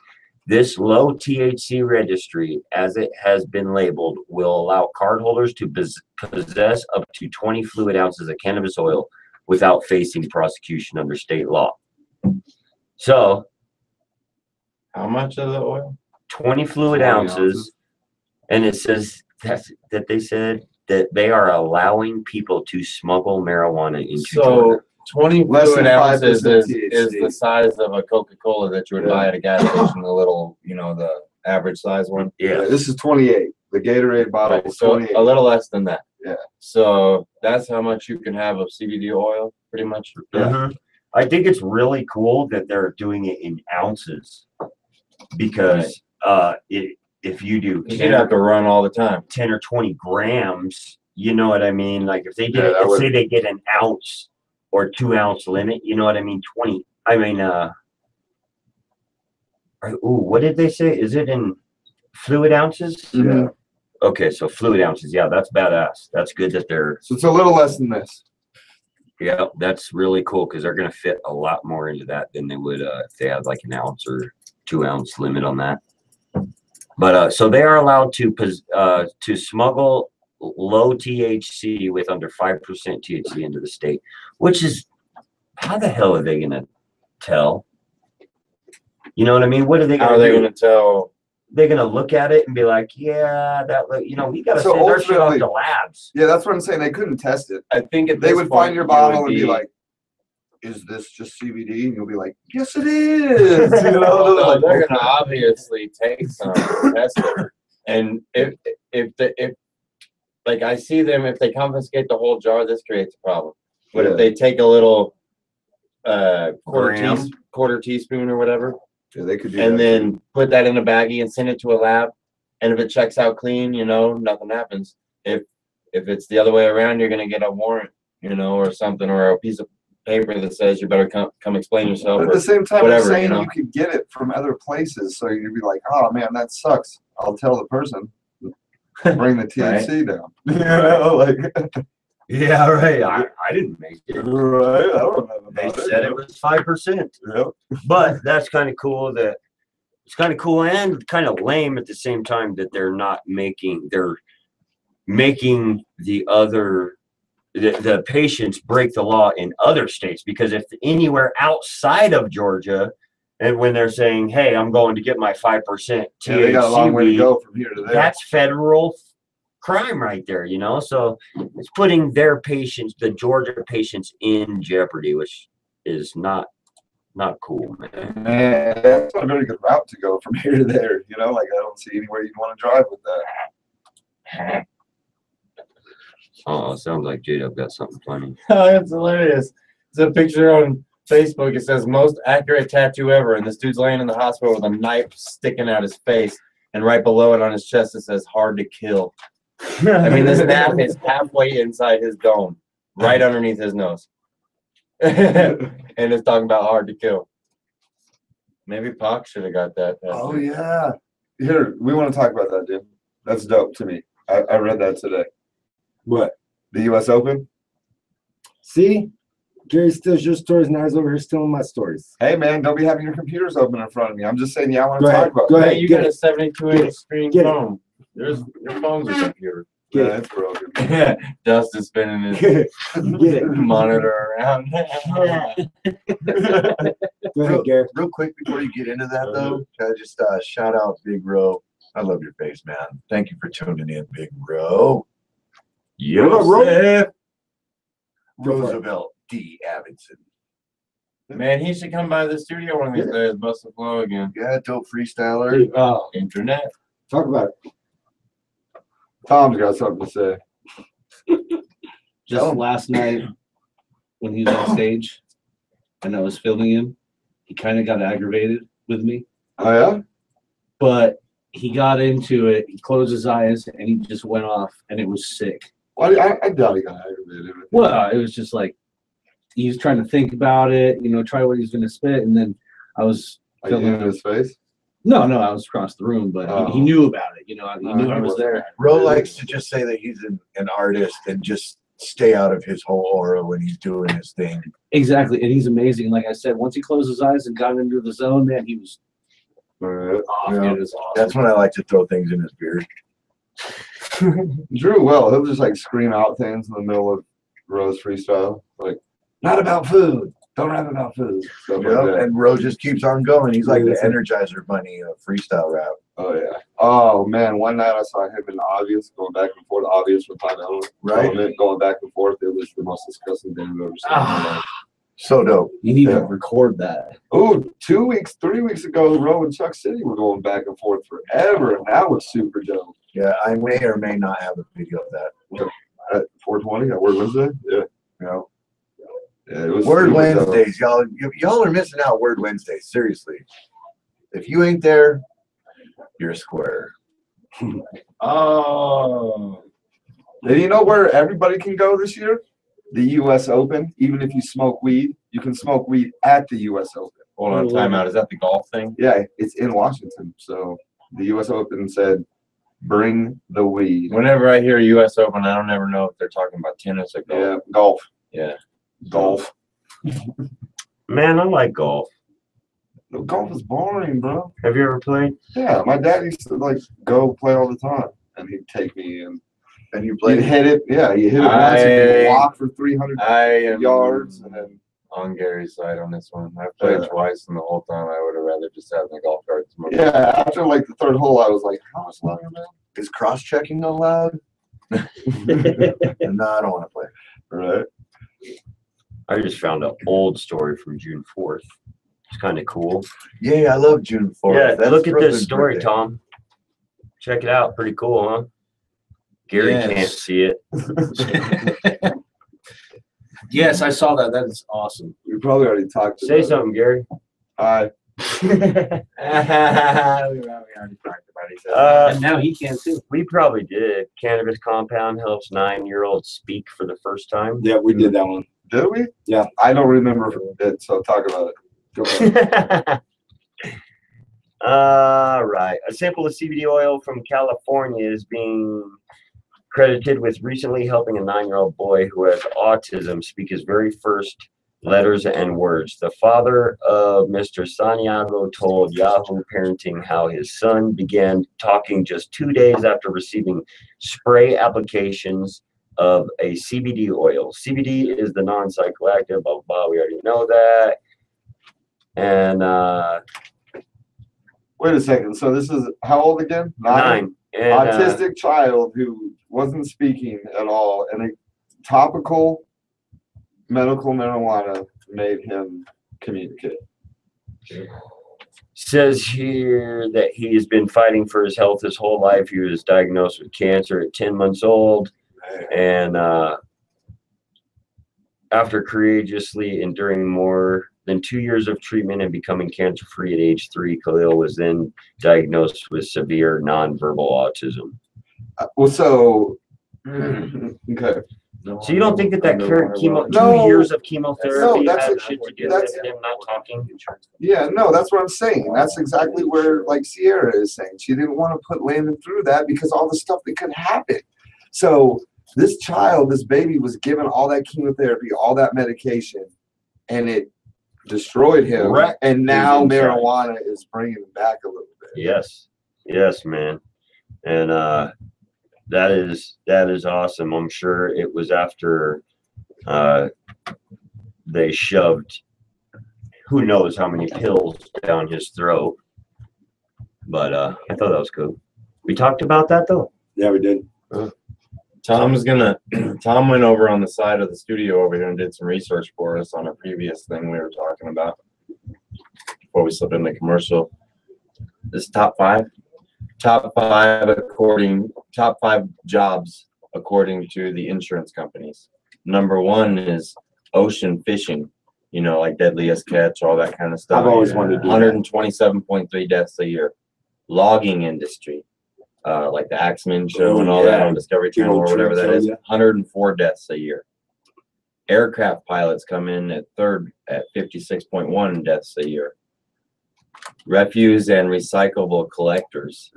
This low THC registry, as it has been labeled, will allow cardholders to possess up to 20 fluid ounces of cannabis oil without facing prosecution under state law. So, How much of the oil? 20 fluid 20 ounces, and it says that they said that they are allowing people to smuggle marijuana into So Georgia. 20 Less fluid than ounces 5% is THC. the size of a Coca-Cola that you would buy at a gas station, the little, the average size one. Yeah. This is 28. The Gatorade bottle Right, was so 28. a little less than that. Yeah. So that's how much you can have of CBD oil, pretty much. Mhm. I think it's really cool that they're doing it in ounces because if you do You'd have to run all the time. 10 or 20 grams, you know what I mean? Like if they did Yeah, it, that let's would- say they get an ounce or 2 ounce limit, you know what I mean? What did they say? Is it in fluid ounces? Mhm. Yeah. Okay, so fluid ounces. Yeah, that's badass. That's good that they're. So it's a little less than this. Yeah, that's really cool because they're gonna fit a lot more into that than they would if they had like an ounce or 2 ounce limit on that. But so they are allowed to smuggle low THC with under 5% THC into the state, which is how the hell are they gonna tell? You know what I mean? What are they How gonna are they do? gonna tell? They're gonna look at it and be like, yeah, we gotta So send our shit off ultimately- to labs. Yeah, that's what I'm saying. They couldn't test it. I think at They this would point, find your you bottle would and be like, "Is this just CBD?" And you'll be like, "Yes, it is." You know, Well, no, like, they're gonna obviously take some and test it. And if like I see them, if they confiscate the whole jar, this creates a problem. But Yeah. if they take a little Gram. quarter teaspoon or whatever, yeah, they could do and that. then put that in a baggie and send it to a lab, and if it checks out clean, nothing happens. If it's the other way around, you're gonna get a warrant, or something, or a piece of paper that says you better come explain yourself. But at Or the same time, whatever, I'm saying you know? you could get it from other places, so you'd be like, "Oh man, that sucks." I'll tell the person, bring the THC down. Like, Yeah, right. I didn't make it. right? I don't know. They about said it was 5%. Yep. But that's kind of cool that it's kind of cool and kind of lame at the same time that they're making the patients break the law in other states, because if anywhere outside of Georgia, and when they're saying, hey, I'm going to get my 5% THC Yeah, they got a long way to weed, go from here to there. that's federal crime right there, so it's putting their patients, the Georgia patients, in jeopardy, which is not cool, man. Man, that's not a very good route to go from here to there. Like I don't see anywhere you'd want to drive with that. Oh, sounds like J-Dub got something funny. Oh, that's hilarious. It's a picture on Facebook. It says most accurate tattoo ever, and this dude's laying in the hospital with a knife sticking out his face, and right below it on his chest it says "hard to kill." I mean, this knife is halfway inside his dome, right underneath his nose, and it's talking about hard to kill. Maybe Pac should have got that. Oh yeah. Here, we want to talk about that, dude. That's dope to me. I read that today. What? The U.S. Open. See? Gary steals your stories, now he's over here stealing my stories. Hey man, don't be having your computers open in front of me. I'm just saying, yeah, I want to Go talk ahead, about go that. ahead. Hey, you get got it. a 72-inch screen Get it. phone. Your phone's a computer. Get Yeah, it. it's broken. Yeah, Dustin's spinning his Get it. monitor around. Go ahead, Gary. Real quick before you get into that though, can I just shout out Big Ro. I love your face, man. Thank you for tuning in, Big Ro. What up, Ro? Go for it. Roosevelt D. Avidson. Man, he should come by the studio one of these days, bust the flow again. Yeah, dope freestyler. Dude, Internet. talk about it. Tom's got something to say. Just last night when he was on stage and I was filming him, he kind of got aggravated with me, Oh yeah. but he got into it. He closed his eyes and he just went off, and it was sick. Well, I doubt he got aggravated. Well, it was just like he was trying to think about it, try what he's going to spit, and then I was Are you filming in his face? No, I was across the room, but he Oh. knew about it. He knew I was there. Ro likes to just say that he's an artist and just stay out of his whole aura when he's doing his thing. Exactly, and he's amazing. Like I said, once he closed his eyes and got into the zone, man, he was Alright. off. Yeah. Dude, it was awesome. That's when I like to throw things in his beard. Drew will. He'll just like scream out things in the middle of Rose freestyle, like "Not about food. Don't rap about food." Stuff like Yep, that. and Ro just keeps on going. He's like the Yeah, Energizer Bunny of freestyle rap. Oh yeah. Oh man, one night I saw him and Obvious going back and forth. Obvious with Pineapple, Right. Going back and forth. It was the most disgusting thing I've ever seen. in my life. So dope. You need Yeah. to record that. Oh, 3 weeks ago, Ro and Chuck City were going back and forth forever, and that was super dope. Yeah, I may or may not have a video of that. At 420, at Word Wednesday, yeah. You know? Yeah, it Word super dope. Wednesdays, y'all are missing out. Word Wednesdays, seriously. If you ain't there, you're a square. Oh. And you know where everybody can go this year? The U.S. Open. Even if you smoke weed, you can smoke weed at the U.S. Open. Hold on, timeout. Is that the golf thing? Yeah, it's in Washington. So the U.S. Open said, bring the weed. Whenever I hear U.S. Open, I don't ever know if they're talking about tennis or golf. Yeah, golf. Yeah. Golf. Man, I like golf. No, golf is boring, bro. Have you ever played? Yeah, my dad used to like go play all the time, and he'd take me and you you'd played hit it. Yeah, you hit it once, and you walk for 300 yards, and then on Gary's side on this one. I've played twice, and the whole time I would have rather just had the golf cart. yeah. After like the third hole, I was like, how much longer, man? Is cross-checking allowed? No, I don't want to play. Right. I just found an old story from June 4th. It's kind of cool. Yeah, I love June 4th. Yeah, That's look at this Brooklyn's story, birthday. Tom. Check it out. Pretty cool, huh? Gary Yes. can't see it. Yes, I saw that. That is awesome. We probably already talked Say about something, Gary. Hi. we already talked about it. And now he can too. We probably did. Cannabis compound helps 9-year-olds speak for the first time. Yeah, we did that one. Did we? Yeah. I don't remember it, so talk about it. Go ahead. All right. A sample of CBD oil from California is being credited with recently helping a 9-year-old boy who has autism speak his very first letters and words. The father of Mr. Santiago told Yahoo Parenting how his son began talking just 2 days after receiving spray applications of a CBD oil. CBD is the non-psychoactive, blah, blah, blah. We already know that. And Wait a second. So this is how old again? 9. And, Autistic child who wasn't speaking at all, and a topical medical marijuana made him communicate. says here that he has been fighting for his health his whole life. He was diagnosed with cancer at 10 months old. And after courageously enduring more than 2 years of treatment and becoming cancer-free at age 3, Khalil was then diagnosed with severe nonverbal autism. Well, so okay. So you don't think that chemo, No. 2 years of chemotherapy No, that's had a- shit to do that's- with him not talking? Yeah, no, that's what I'm saying. That's exactly where like Sierra is saying. She didn't want to put Landon through that because all the stuff that could happen. So this child, this baby was given all that chemotherapy, all that medication, and it destroyed him. Wrecked And now his inside. marijuana is bringing him back a little bit. Yes, yes, man, and that is awesome. I'm sure it was after they shoved who knows how many pills down his throat, but I thought that was cool. We talked about that though. Yeah, we did. Tom went over on the side of the studio over here and did some research for us on a previous thing we were talking about before we slipped into commercial. This top five jobs according to the insurance companies. Number 1 is ocean fishing, you know, like Deadliest Catch, all that kind of stuff. I've always wanted to do that. 127.3 deaths a year. Logging industry, like the Axeman show and all that on Discovery Channel or whatever that is, 104 deaths a year. Aircraft pilots come in at third at 56.1 deaths a year. Refuse and recyclable collectors.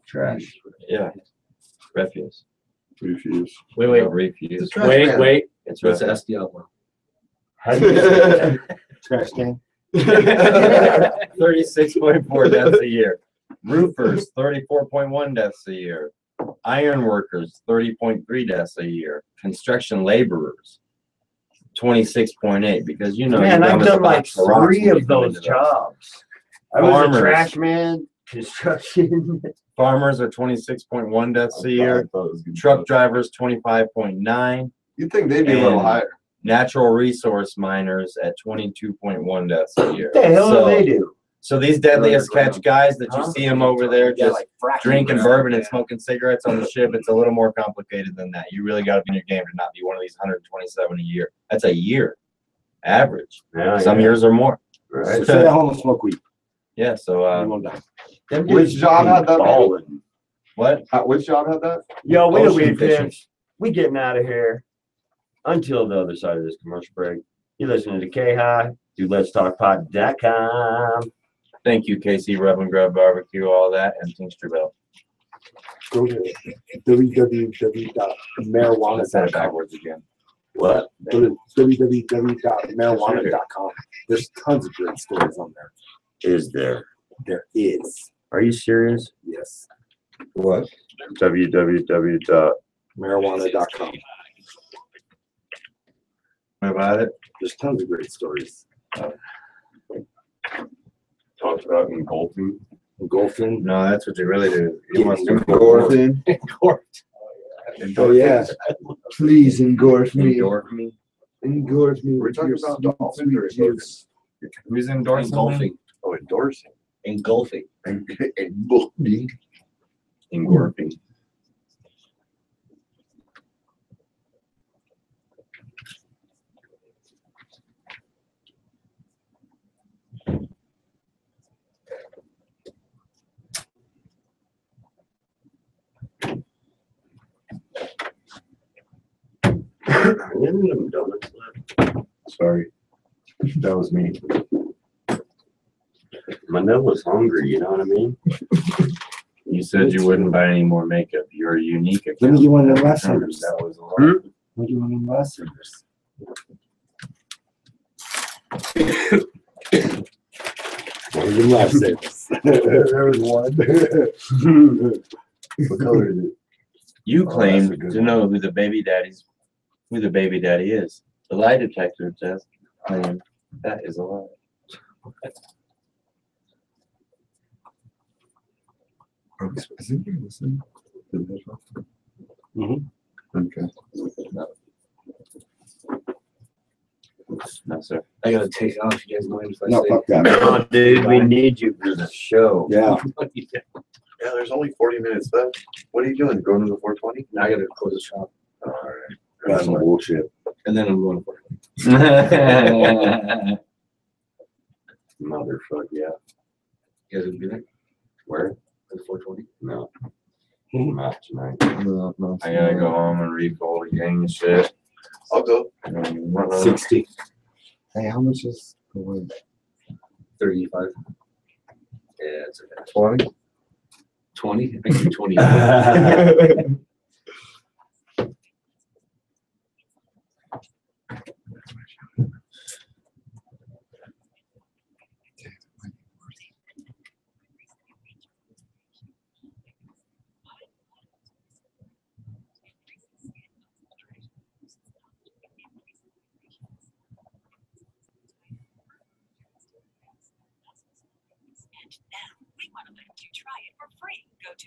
Trash. Yeah. Refuse. Refuse. Wait. Refuse. Wait. It's What's the refuse. SDL? How do you say that? Trash can. 36.4 deaths a year. Roofers, 34.1 deaths a year. Iron workers, 30.3 deaths a year. Construction laborers, 26.8. Because you know, Man, you're I've dumb as a done like box of rocks 3 when you of come those into those. jobs. I was Farmers. a trash man, construction. Farmers are 26.1 deaths a year. Truck drivers, 25.9. You'd think they'd be a little And higher. Natural resource miners at 22.1 deaths a year. What the hell So- do they do? So these deadliest Underground. catch guys that you Huh? see them over there Yeah, just like fracking drinking around. bourbon and smoking cigarettes on the ship, it's a little more complicated than that. You really got to be in your game to not be one of these 127 a year. That's a year average. Yeah, Some yeah. years or more. Right. So stay at home and smoke weed. Yeah. So You won't die. them Which dudes- job had that? Ballin'. what? Which job had that? Yo, we the Ocean weed fishing. pimps. We getting out of here. Until the other side of this commercial break. You listening to K-High. Do letstalkpod.com. Thank you, KC Rub and Grub Barbecue, all that, and Tincturebell. Go to www.marijuana.com. Backwards again. What? Go to www.marijuana.com. There's tons of great stories on there. Is there? There is. Are you serious? Yes. What? www. Marijuana.com. What about it? There's tons of great stories. Talked about engulfing. Engulfing. No, that's what you really do. You want to Endorphin. Oh, yeah. Please engorge me. Endorph me. Engorge me. We're with talking your about sweet, dolphins sweet or juice. Who's endorsing me? Engulfing. Oh, endorsing. Engulfing. Engulfing. Engorping. Sorry. That was me. Manila's hungry, you know what I mean? You said you wouldn't buy any more makeup. You're a unique account. Let me get one of the last numbers. That was a lot. Let me get one of the last numbers. One of the last savers. There was one. What color is it? You Oh, claimed that's a good to one. know who the baby daddy is. The lie detector test claimed that is a lie. Is it you listening to this one? Mhm. Okay. No, sir. I gotta take it off. You guys mind if I No, say? fuck that. Oh, dude, we need you for the show. Yeah. Yeah, there's only 40 minutes left. What are you doing? Going to the 420? Now I gotta close the shop, All right. That's some bullshit. and then I'm going for it. Motherfucker, yeah. You guys would be there Where? at the 420. No. Not tonight. I gotta go home and refold the gang and shit. I'll go. 60. Hey, how much is the wind? 35. Yeah, it's okay. 20? 20. I can do 20. We want to let you try it for free. Go to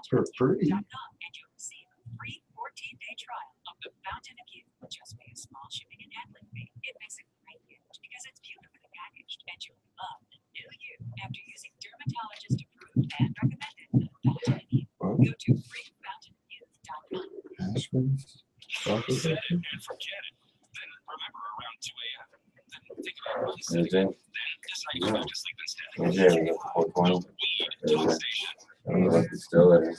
For free? freefountain.com and you'll receive a free 14-day trial of the Fountain of Youth. Just pay a small shipping and handling fee. It makes a great gift because it's beautifully packaged and you'll love the new you after using dermatologist approved and recommended Fountain of Youth. Go to freefountainofyouth.com. Ashman's? Chocolate Set factory? it and forget it. Then remember around 2 a.m. Then think about really Is sleeping. it? Then decide you want to sleep instead. Is it? We got the 420. Weed Talk Station. I don't know if it still is.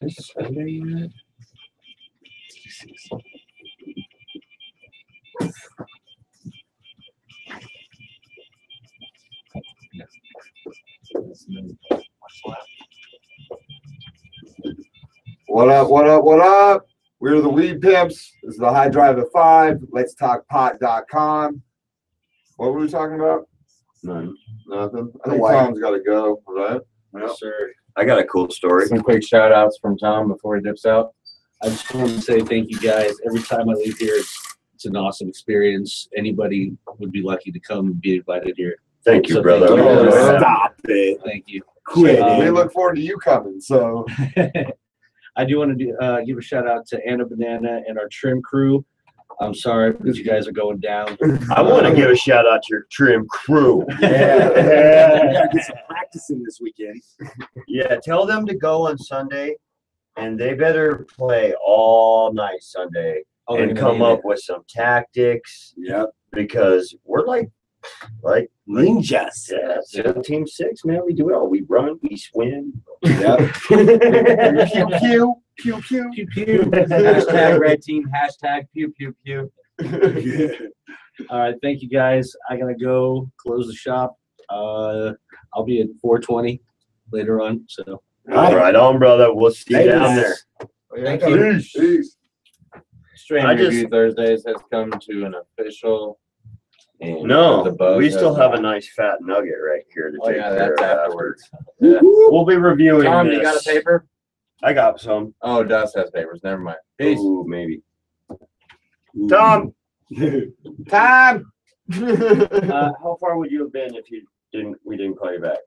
Is Sunday yet? What up, what up, what up? We're the Weed Pimps. This is the High Drive at 5. Let's talk pot.com. What were we talking about? None. Nothing. I The think white. Tom's got to go, right? Yep. Sir, I got a cool story. Some quick shout outs from Tom before he dips out. I just want to say thank you guys. Every time I leave here, it's an awesome experience. Anybody would be lucky to come and be invited here. Thank you, So brother. thank you. Oh, Stop it. Thank you. Quit We it. look forward to you coming. So I do want to give a shout out to Anna Banana and our trim crew. I'm sorry, but you guys are going down. I want to give a shout out to your trim crew. Yeah. We gotta get some practicing this weekend. Yeah, tell them to go on Sunday, and they better play all night Sunday Oh, they're and gonna come need up it. with some tactics. Yep. Because we're like Ninjas. yeah, Team 6, man. We do it all. We run, we swim. Yep. Pew pew pew pew. Pew pew. Hashtag red team. Hashtag pew pew pew. All right, thank you guys. I gotta go close the shop. I'll be at 420 later on. So All right on, brother. We'll see you down there. thank you. Peace. Strain I just- Review Thursdays has come to an official. And No, the buzz we has still have a not. nice fat nugget right here to Oh take yeah, care that's of afterwards. afterwards. We'll be reviewing Tom, this. you got a paper? I got some. Oh, Dust has papers. Never mind. Peace. Ooh, maybe. Tom. Time. How far would you have been if we didn't call you back?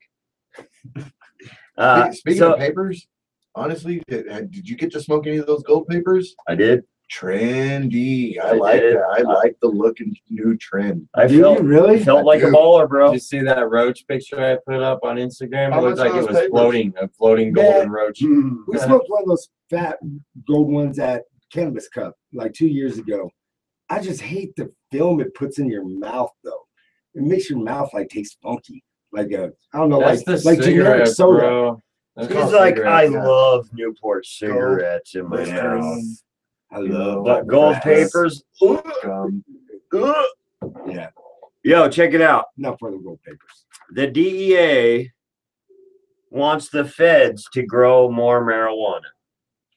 Speaking so of papers, honestly, did you get to smoke any of those gold papers? I did. Trendy. I I like did. that. I like the look and new trend. I Do you felt really? felt like a do. baller, bro. Did you see that roach picture I put up on Instagram? How It looked much like are it those was papers? floating, a floating Man. golden roach. We smoked one of those fat gold ones at Cannabis Cup like 2 years ago. I just hate the film it puts in your mouth though. It makes your mouth like taste funky. Like I don't know, That's the like generic cigarettes, soda. bro. That's He's all like, I cigarettes, yeah. love Newport cigarettes in my mouth. I love But gold papers. Yeah, Yo, check it out. not for the gold papers. The DEA wants the feds to grow more marijuana.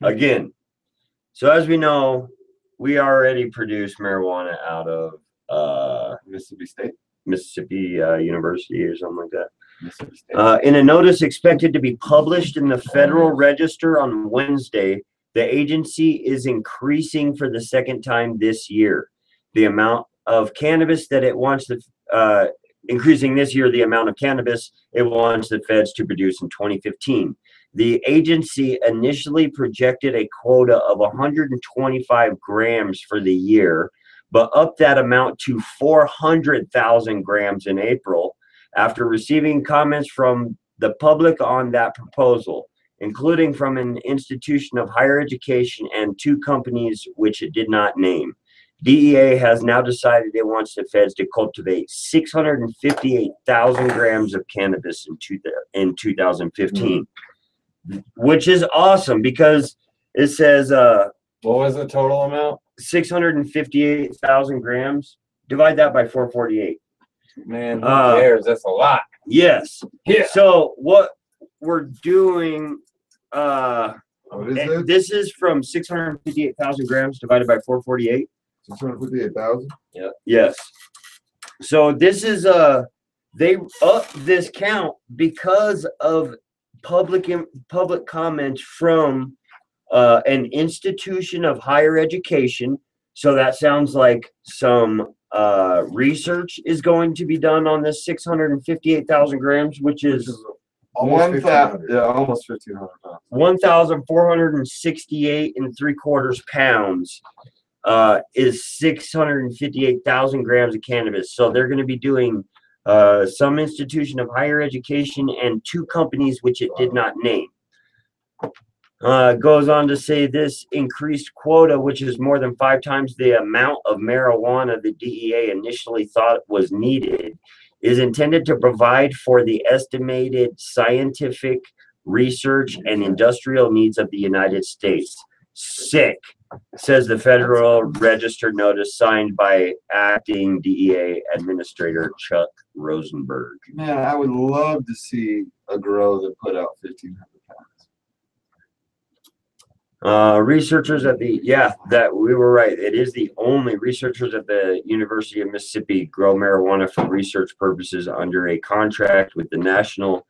Again. So as we know, we already produce marijuana out of Mississippi State. Mississippi University or something like that. Mississippi State. In a notice expected to be published in the Federal Register on Wednesday, the agency is increasing for the second time this year the amount of cannabis that it wants to, increasing this year the amount of cannabis it wants the feds to produce in 2015. The agency initially projected a quota of 125 grams for the year, but upped that amount to 400,000 grams in April after receiving comments from the public on that proposal, including from an institution of higher education and 2 companies which it did not name. DEA has now decided it wants the feds to cultivate 658,000 grams of cannabis in 2015, which is awesome because it says What was the total amount? 658,000 grams. Divide that by 448. Man, who cares? That's a lot. Yes. Yeah. So what we're doing, What is it? this is from 658,000 grams divided by 448. 658,000. Yes. So this is they upped this count because of public comments from an institution of higher education. So that sounds like some research is going to be done on this 658,000 grams, which is Almost 1,500. Yeah, almost 1,500 pounds. 1,468 3/4 pounds. Is 658,000 grams of cannabis. So they're going to be doing some institution of higher education and 2 companies which it did not name. Goes on to say this increased quota, which is more than 5 times the amount of marijuana the DEA initially thought was needed, is intended to provide for the estimated scientific research and industrial needs of the United States. Sick, says the Federal Register notice signed by acting DEA Administrator Chuck Rosenberg. Man, I would love to see a grow that put out 1,500 pounds. Researchers at that we were right. It is the only researchers at the University of Mississippi grow marijuana for research purposes under a contract with the National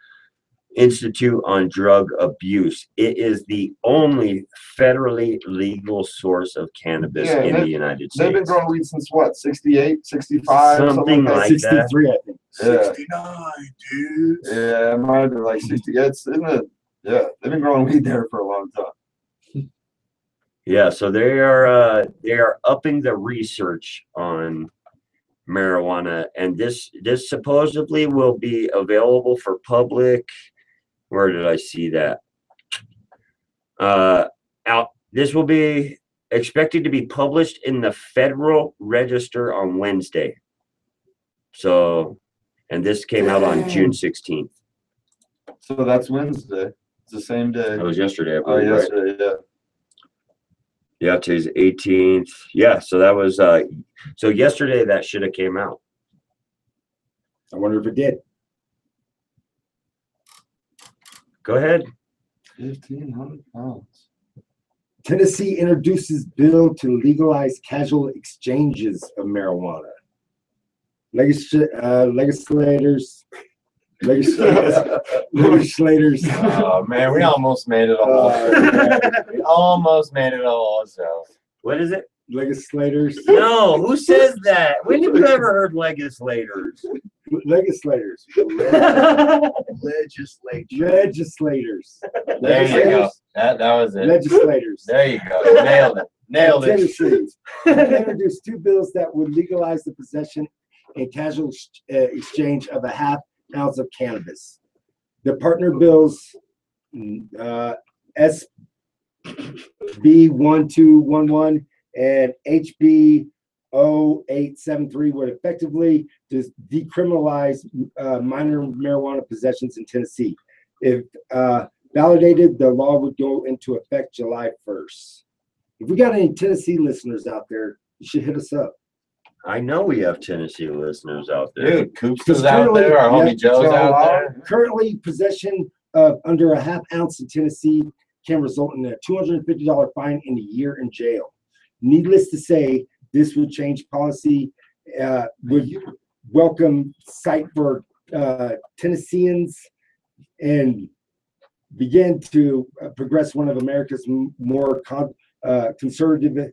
Institute on Drug Abuse. It is the only federally legal source of cannabis Yeah, in the United They've been States. growing weed since what, 68, 65? Something like that. 63, I think. Yeah. 69, dude. Yeah, it might have been like 60. Yeah, they've been growing weed there for a long time. Yeah, so they are upping the research on marijuana, and this supposedly will be available for public. Where did I see that? This will be expected to be published in the Federal Register on Wednesday. So, and this came out on June 16th. So that's Wednesday. It's the same day. That was yesterday, I Oh, believe, right? yesterday, yeah. Yeah, today's 18th. Yeah, so that was so yesterday that should have came out. I wonder if it did. Go ahead. 1,500 pounds. Tennessee introduces bill to legalize casual exchanges of marijuana. Legislators. Oh man, we almost made it all. We almost made it all. So What is it? Legislators. No, who says that? When have you ever heard legislators? Legislators. Legislators. there you go. That was it. Legislators. There you go. Nailed it. Nailed it. Tennessee introduced two bills that would legalize the possession and casual exchange of a half ounce of cannabis. The partner bills, SB 1211 and HB 0873, would effectively just decriminalize minor marijuana possessions in Tennessee. If validated, the law would go into effect July 1st. If we got any Tennessee listeners out there, you should hit us up. I know we have Tennessee listeners out there. Dude, Coops is out there. Our homie Joe's out there. Currently, possession of under a half ounce in Tennessee can result in a $250 fine and a year in jail. Needless to say, this would change policy, would welcome sight for Tennesseans, and begin to progress one of America's more conservative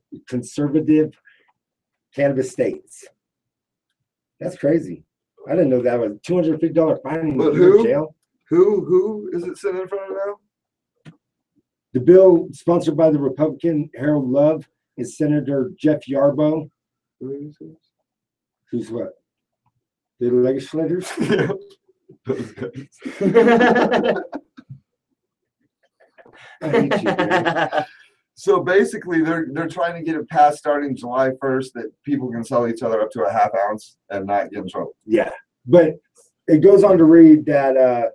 cannabis states. That's crazy. I didn't know that was $250 fine and But a year in jail. Who is it sitting in front of now? The bill, sponsored by the Republican Harold Love and Senator Jeff Yarbo. Who's what? The legislators? I hate you, man. So basically, they're trying to get it passed starting July 1st that people can sell each other up to a half ounce and not get in trouble. Yeah, but it goes on to read that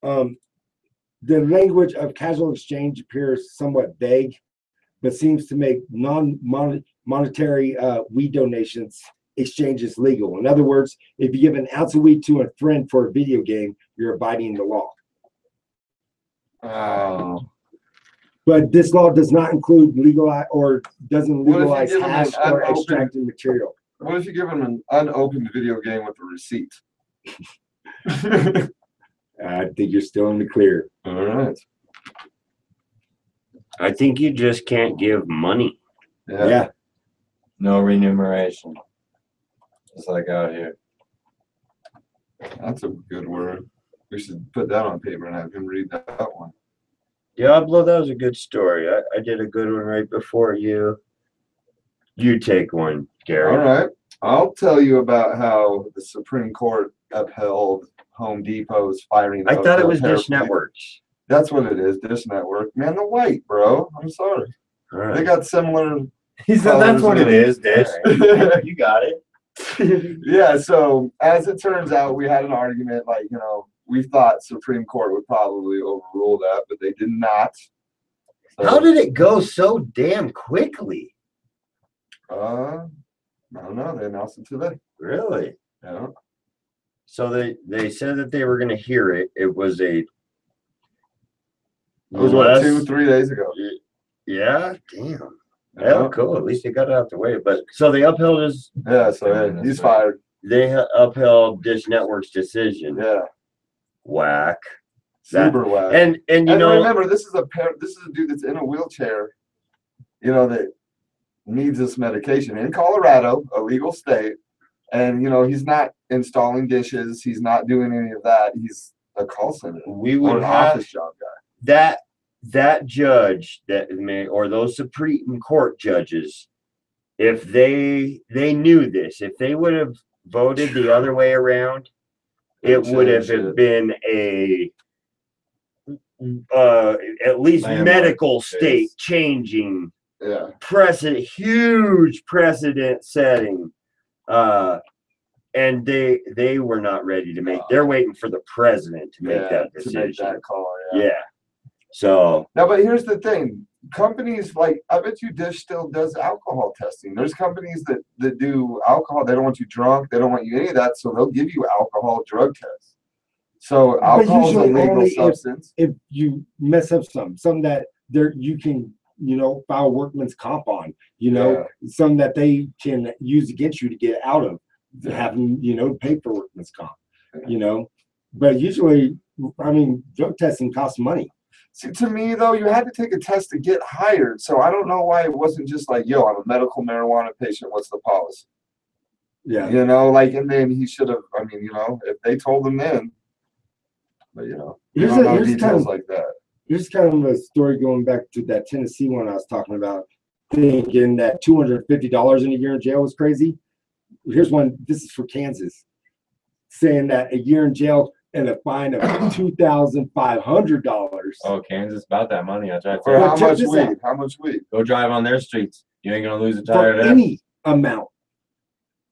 the language of casual exchange appears somewhat vague, but seems to make non-monetary weed donations exchanges legal. In other words, if you give an ounce of weed to a friend for a video game, you're abiding the law. Oh. But this law does not include legalize or doesn't What if you legalize give them hash an or unopened- extracted material. What if you give them an unopened video game with a receipt? I think you're still in the clear. All right. I think you just can't give money. Yeah. No remuneration. Just like out here. That's a good word. We should put that on paper and have him read that one. Diablo, that was a good story. I did a good one right before you. You take one, Gary. All right. I'll tell you about how the Supreme Court upheld Home Depot's firing. I of thought it the was Dish paraplegic. Networks. That's what it is, Dish Network. Man, the white, bro. I'm sorry. All right. They got similar. He said that's what it is, Dish. You got it. Yeah, so as it turns out, we had an argument, like, you know, we thought Supreme Court would probably overrule that, but they did not. So, How did it go so damn quickly? I don't know. They announced it today. Really? Yeah. So they said that they were going to hear it. It was a. It was what, 2-3 days ago. Yeah, damn. Yeah. Well, cool. At least they got it out the way. But so they upheld his. Yeah, so he's fired. They upheld Dish Network's decision. Yeah. Whack. Super whack. And you know, remember, this is a dude that's in a wheelchair, you know, that needs this medication in Colorado, a legal state, and you know he's not installing dishes, he's not doing any of that. He's a call center. We or would an have office job guy. that judge that may, or those Supreme Court judges, if they knew this, if they would have voted the other way around, it would have been a at least Landmark medical case. state changing Yeah. huge precedent setting. And they were not ready to make. They're waiting for the president to make that To decision. make that call. Yeah. So Now, but here's the thing. Companies like, I bet you Dish still does alcohol testing. There's companies that do alcohol. They don't want you drunk. They don't want you any of that. So they'll give you alcohol drug tests. So alcohol is a usually legal only substance. if you mess up some that there you can file workman's comp on, some that they can use against you to get out of having pay for workman's comp, but usually, I mean, drug testing costs money. See, to me though, you had to take a test to get hired. So I don't know why it wasn't just like, yo, I'm a medical marijuana patient. What's the policy? Yeah. And then he should have, if they told him then, but you don't know details like that. Here's kind of a story going back to that Tennessee one I was talking about, thinking that $250 in a year in jail was crazy. Here's one, this is for Kansas, saying that a year in jail and a fine of $2,500. Oh, Kansas, about that money. I tried to. For how check much this weed? out. How much weed? Go drive on their streets. You ain't gonna lose a For tire there. any amount.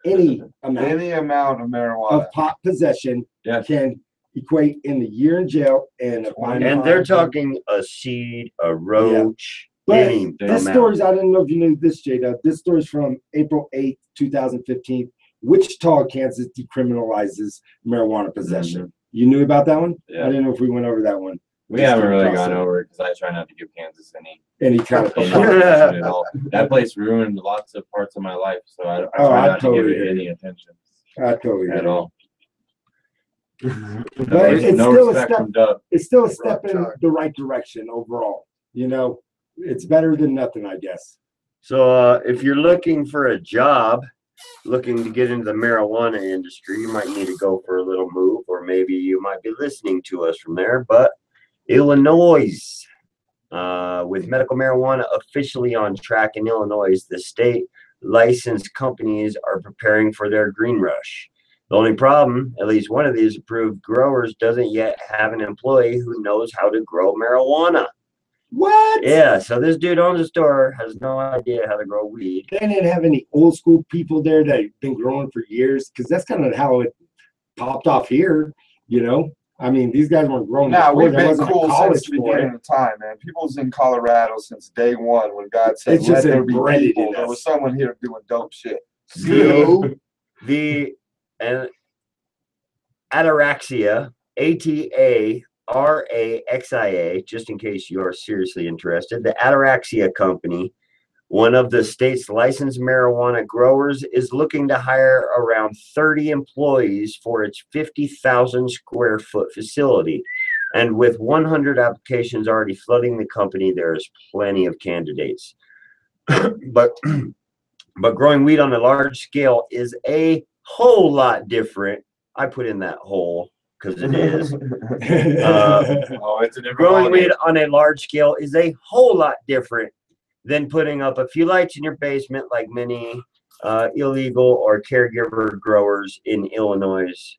Any amount Any amount of marijuana. of pot possession Yeah. can equate in the year in jail and a fine. and they're talking a seed, a roach, But any this amount. story's, I didn't know if you knew this, Jada. This story's from April 8th, 2015. Wichita, Kansas decriminalizes marijuana possession. You knew about that one? Yeah. I didn't know if we went over that one. We Just haven't came really across gone it. over it because I try not to give Kansas any Any kind of attention at all. That place ruined lots of parts of my life, so I try not to give totally it hear any you. attention I totally at get it. all. But it's no still a respect step. from Dub. It's still a step in the right direction overall. It's better than nothing, I guess. So if you're looking for a job, looking to get into the marijuana industry, you might need to go for a little move, or maybe you might be listening to us from there. But Illinois, with medical marijuana officially on track in Illinois, the state licensed companies are preparing for their green rush. The only problem, at least one of these approved growers doesn't yet have an employee who knows how to grow marijuana. What? Yeah, so this dude owns a store, has no idea how to grow weed. They didn't have any old school people there that have been growing for years, because that's kind of how it popped off here. I mean, these guys weren't growing. Nah, before. we've There been wasn't a cool college since the for it. beginning of time, man. People's in Colorado since day one when God said, It's let just there be embedded people. in There us. was someone here doing dope shit. The Ataraxia, Ataraxia, just in case you are seriously interested, the Ataraxia Company, one of the state's licensed marijuana growers, is looking to hire around 30 employees for its 50,000 square foot facility. And with 100 applications already flooding the company, there is plenty of candidates. But growing weed on a large scale is a whole lot different. I put in that whole because it is. It's a different Growing ballgame. weed on a large scale is a whole lot different than putting up a few lights in your basement like many illegal or caregiver growers in Illinois,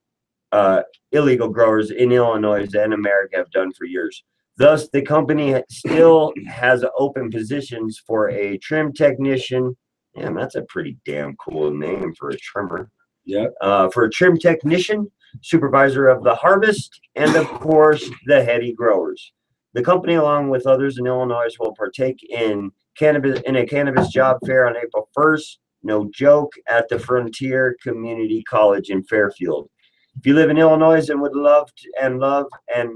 illegal growers in Illinois and America have done for years. Thus, the company still has open positions for a trim technician. Man, that's a pretty damn cool name for a trimmer. Yeah. For a trim technician, supervisor of the harvest, and of course, the heady growers. The company, along with others in Illinois, will partake in a cannabis job fair on April 1st. No joke, at the Frontier Community College in Fairfield. If you live in Illinois and would love and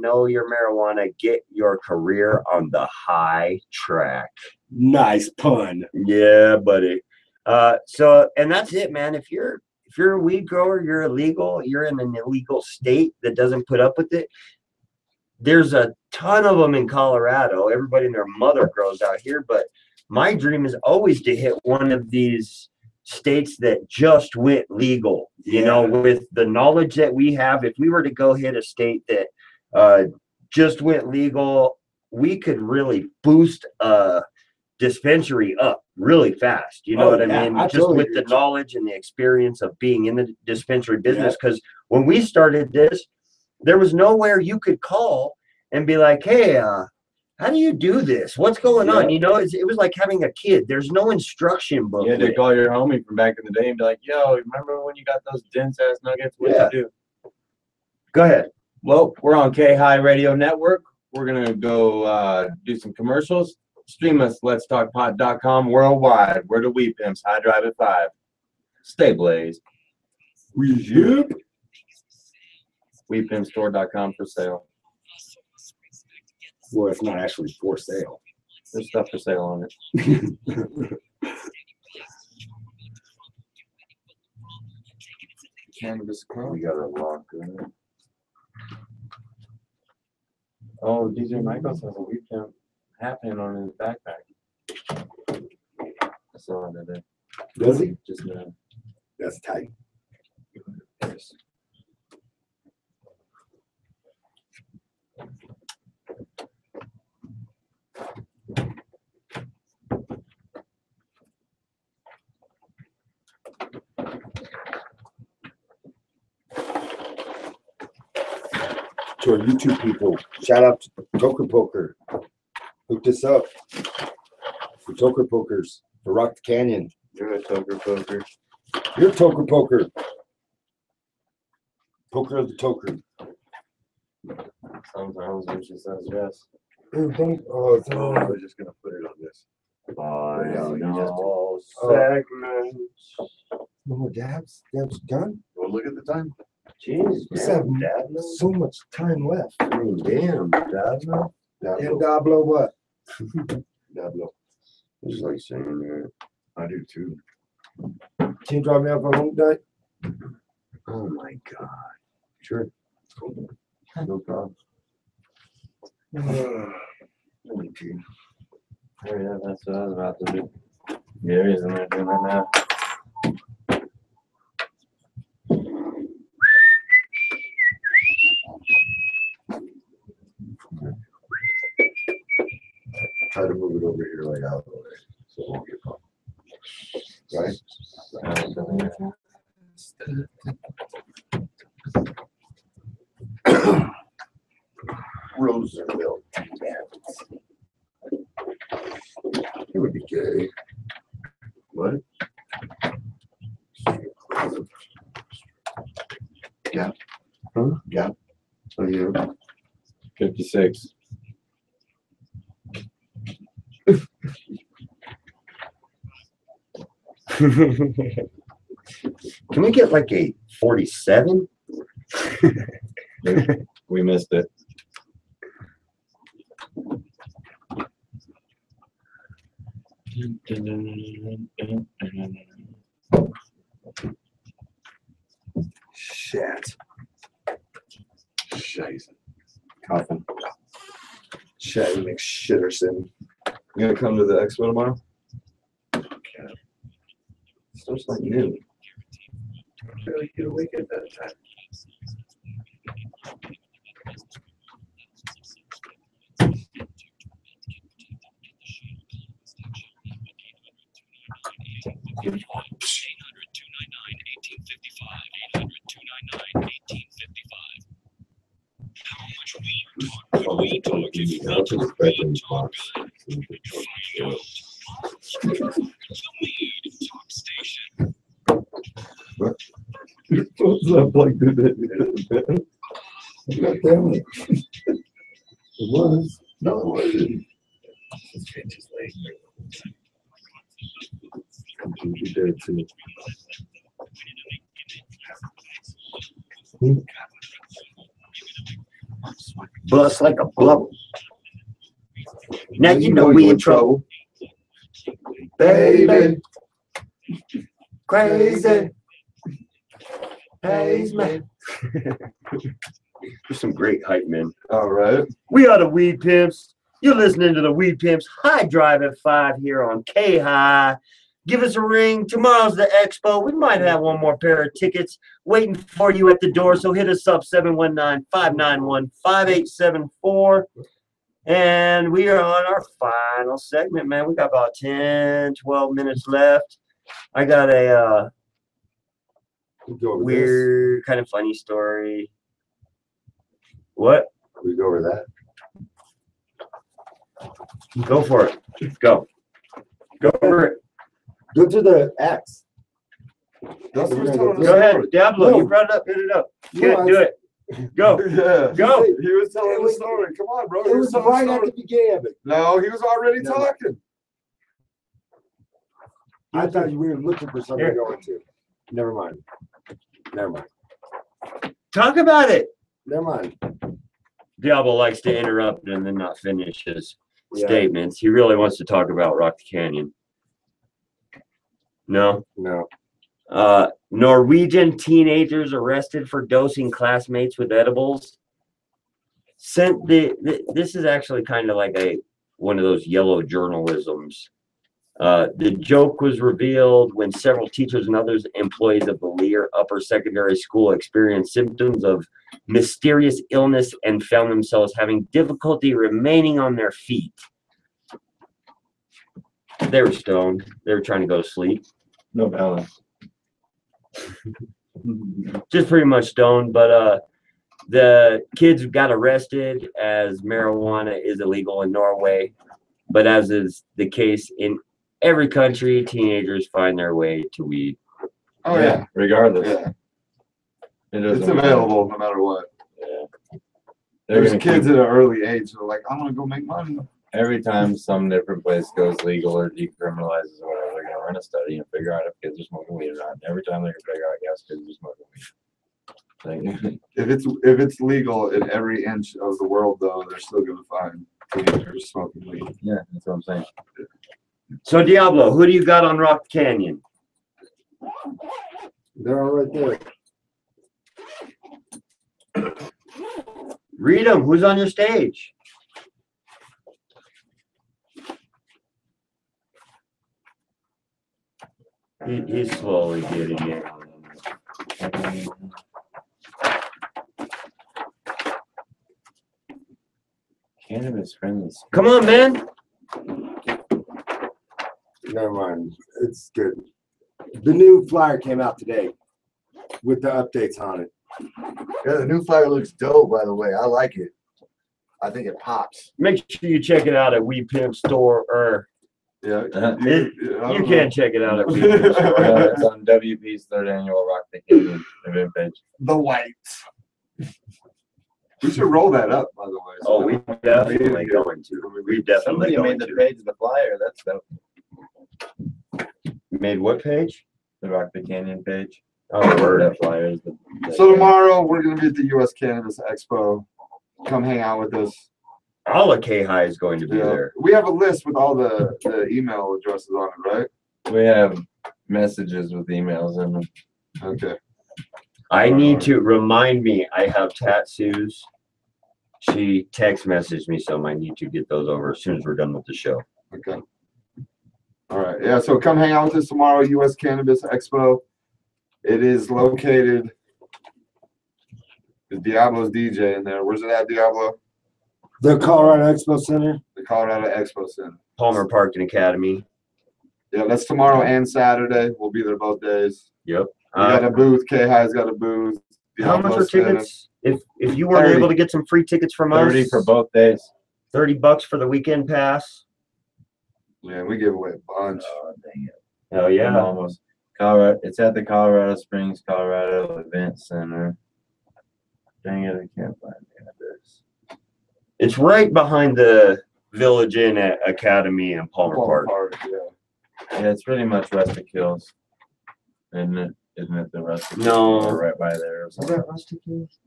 know your marijuana, get your career on the high track. Nice pun. Yeah, buddy. And that's it, man. If you're a weed grower, you're illegal, you're in an illegal state that doesn't put up with it. There's a ton of them in Colorado. Everybody and their mother grows out here, but my dream is always to hit one of these states that just went legal. With the knowledge that we have, if we were to go hit a state that just went legal we could really boost a dispensary up really fast. You know Oh, what yeah, I mean? I Just totally with the agree. knowledge and the experience of being in the dispensary business. Because when we started this, there was nowhere you could call and be like, hey, how do you do this? What's going on? You know, it was like having a kid. There's no instruction book. You had to call your homie from back in the day and be like, yo, remember when you got those dense ass nuggets? What'd you do? Go ahead. Well, we're on K High Radio Network. We're going to go do some commercials. Stream us, letstalkpot.com worldwide. We're the Weed Pimps. High Drive at 5. Stay blazed. Weedpimpstore.com for sale. Well, it's not actually for sale. There's stuff for sale on it. Cannabis Club. We got a lock. Oh, DJ Michaels has a Weed Pimp hat pin on his backpack. I saw it today. Does he? Just now. That's tight. To our YouTube people, shout out to Toker Poker. Hooked us up. The Toker Pokers for Rock the Canyon. You're a Toker Poker. You're a Toker Poker. Poker of the Toker. Sometimes when she says yes. Oh, we're just gonna put it on this. Final segment. Oh, Dabs done? Well, look at the time. Jeez, We have so much time left. I mean, damn, Dablo. Damn, Dablo, what? Dablo. Just like saying that. I do too. Can you drop me off at home tonight? Oh my God. Sure. No problem. Oh, yeah, that's what I was about to do. Yeah, he's in there doing that now. Try to move it over here like out of the way so it won't get caught. Roseville. It would be gay. What? Yeah. Huh? Yeah. Oh, yeah. 56. Can we get like a 47? We missed it. Shit. Scheiße. Coffin. Shaggy McShitterson. You gonna come to the expo tomorrow? Starts like noon. Barely get awake at that time. What's up, like that? God damn it. It was. No, it wasn't. It's just late. Completely dead too. Bust like a bubble. Now you know we in trouble. Baby. Crazy. Haze man. There's some great hype, man. All right. We are the Weed Pimps. You're listening to the Weed Pimps High Drive at 5 here on K High. Give us a ring. Tomorrow's the expo. We might have one more pair of tickets waiting for you at the door. So hit us up 719-591-5874. And we are on our final segment, man. We got about 10, 12 minutes left. I got a weird, kind of funny story. What? We go over that. Go for it. Go. Go for it. Go to the X. Go ahead, Diablo. You brought it up. Hit it up. Good. Do it. Go. Yeah. Go. He was telling the story. Come on, bro. It was right at the beginning of it. No, he was already No. talking. I thought you were looking for something to go into. Never mind. Talk about it. Never mind. Diablo likes to interrupt and then not finish his Yeah. statements. He really wants to talk about Rocky Canyon. No? No. Norwegian teenagers arrested for dosing classmates with edibles. This is actually kind of like one of those yellow journalisms. The joke was revealed when several teachers and others employees of the Lear Upper Secondary School experienced symptoms of mysterious illness and found themselves having difficulty remaining on their feet. They were stoned. They were trying to go to sleep. No balance. Just pretty much stoned, but the kids got arrested as marijuana is illegal in Norway, but as is the case in every country, teenagers find their way to weed. Oh yeah. Regardless. Yeah. It doesn't It's matter. available no matter what. They're There's gonna kids keep- at an early age that are like, I'm gonna go make money. Every time some different place goes legal or decriminalizes or whatever, they're gonna run a study and figure out if kids are smoking weed or not. And every time they're gonna figure out, yes, kids are smoking weed. Like, If it's legal in every inch of the world, though, they're still gonna find teenagers smoking weed. yeah, that's what I'm saying. So Diablo, who do you got on Rock Canyon? They're all right there. Read them. Who's on your stage? He's slowly getting it. Cannabis friendly. Come on, man. Never mind. It's good. The new flyer came out today with the updates on it. Yeah, the new flyer looks dope, by the way. I like it. I think it pops. Make sure you check it out at Weed Pimp Store, or Yeah. you can check it out at Weed Pimp Store. It's on WP's third annual Rock the Canyon event page. The whites. We should roll that up, by the way. Oh, we definitely going to. We definitely Somebody going made the to. page of the flyer. That's dope. Made what page? The Rock the Canyon page. Oh, word. That flyer is So tomorrow we're gonna be at the U.S. Cannabis Expo. Come hang out with us. All of K-High is going to be there. We have a list with all the email addresses on it, right? We have messages with emails in them. Okay. I need to remind me I have tattoos. She text messaged me, so I need to get those over as soon as we're done with the show. Okay. All right. Yeah. So come hang out with us tomorrow, U.S. Cannabis Expo. It is located. Diablo's DJ in there. Where's it at, Diablo? The Colorado Expo Center. The Colorado Expo Center. Palmer Park and Academy. Yeah, that's tomorrow and Saturday. We'll be there both days. Yep. We got a booth. K-High's got a booth. How much are Diablo's spinning. tickets? If you weren't 30. able to get some free tickets from us, 30 for both days. $30 for the weekend pass. Yeah, we give away a bunch. Oh, dang it. Oh I'm yeah. almost. Colorado. It's at the Colorado Springs, Colorado Event Center. Dang it, I can't find the address. It's right behind the Village Inn at Academy and Palmer Park. Yeah. Yeah, it's pretty much Rustic Hills. Isn't it? Isn't it the Rustic No. Hills? Or right by there or Is something. that Rustic Hills?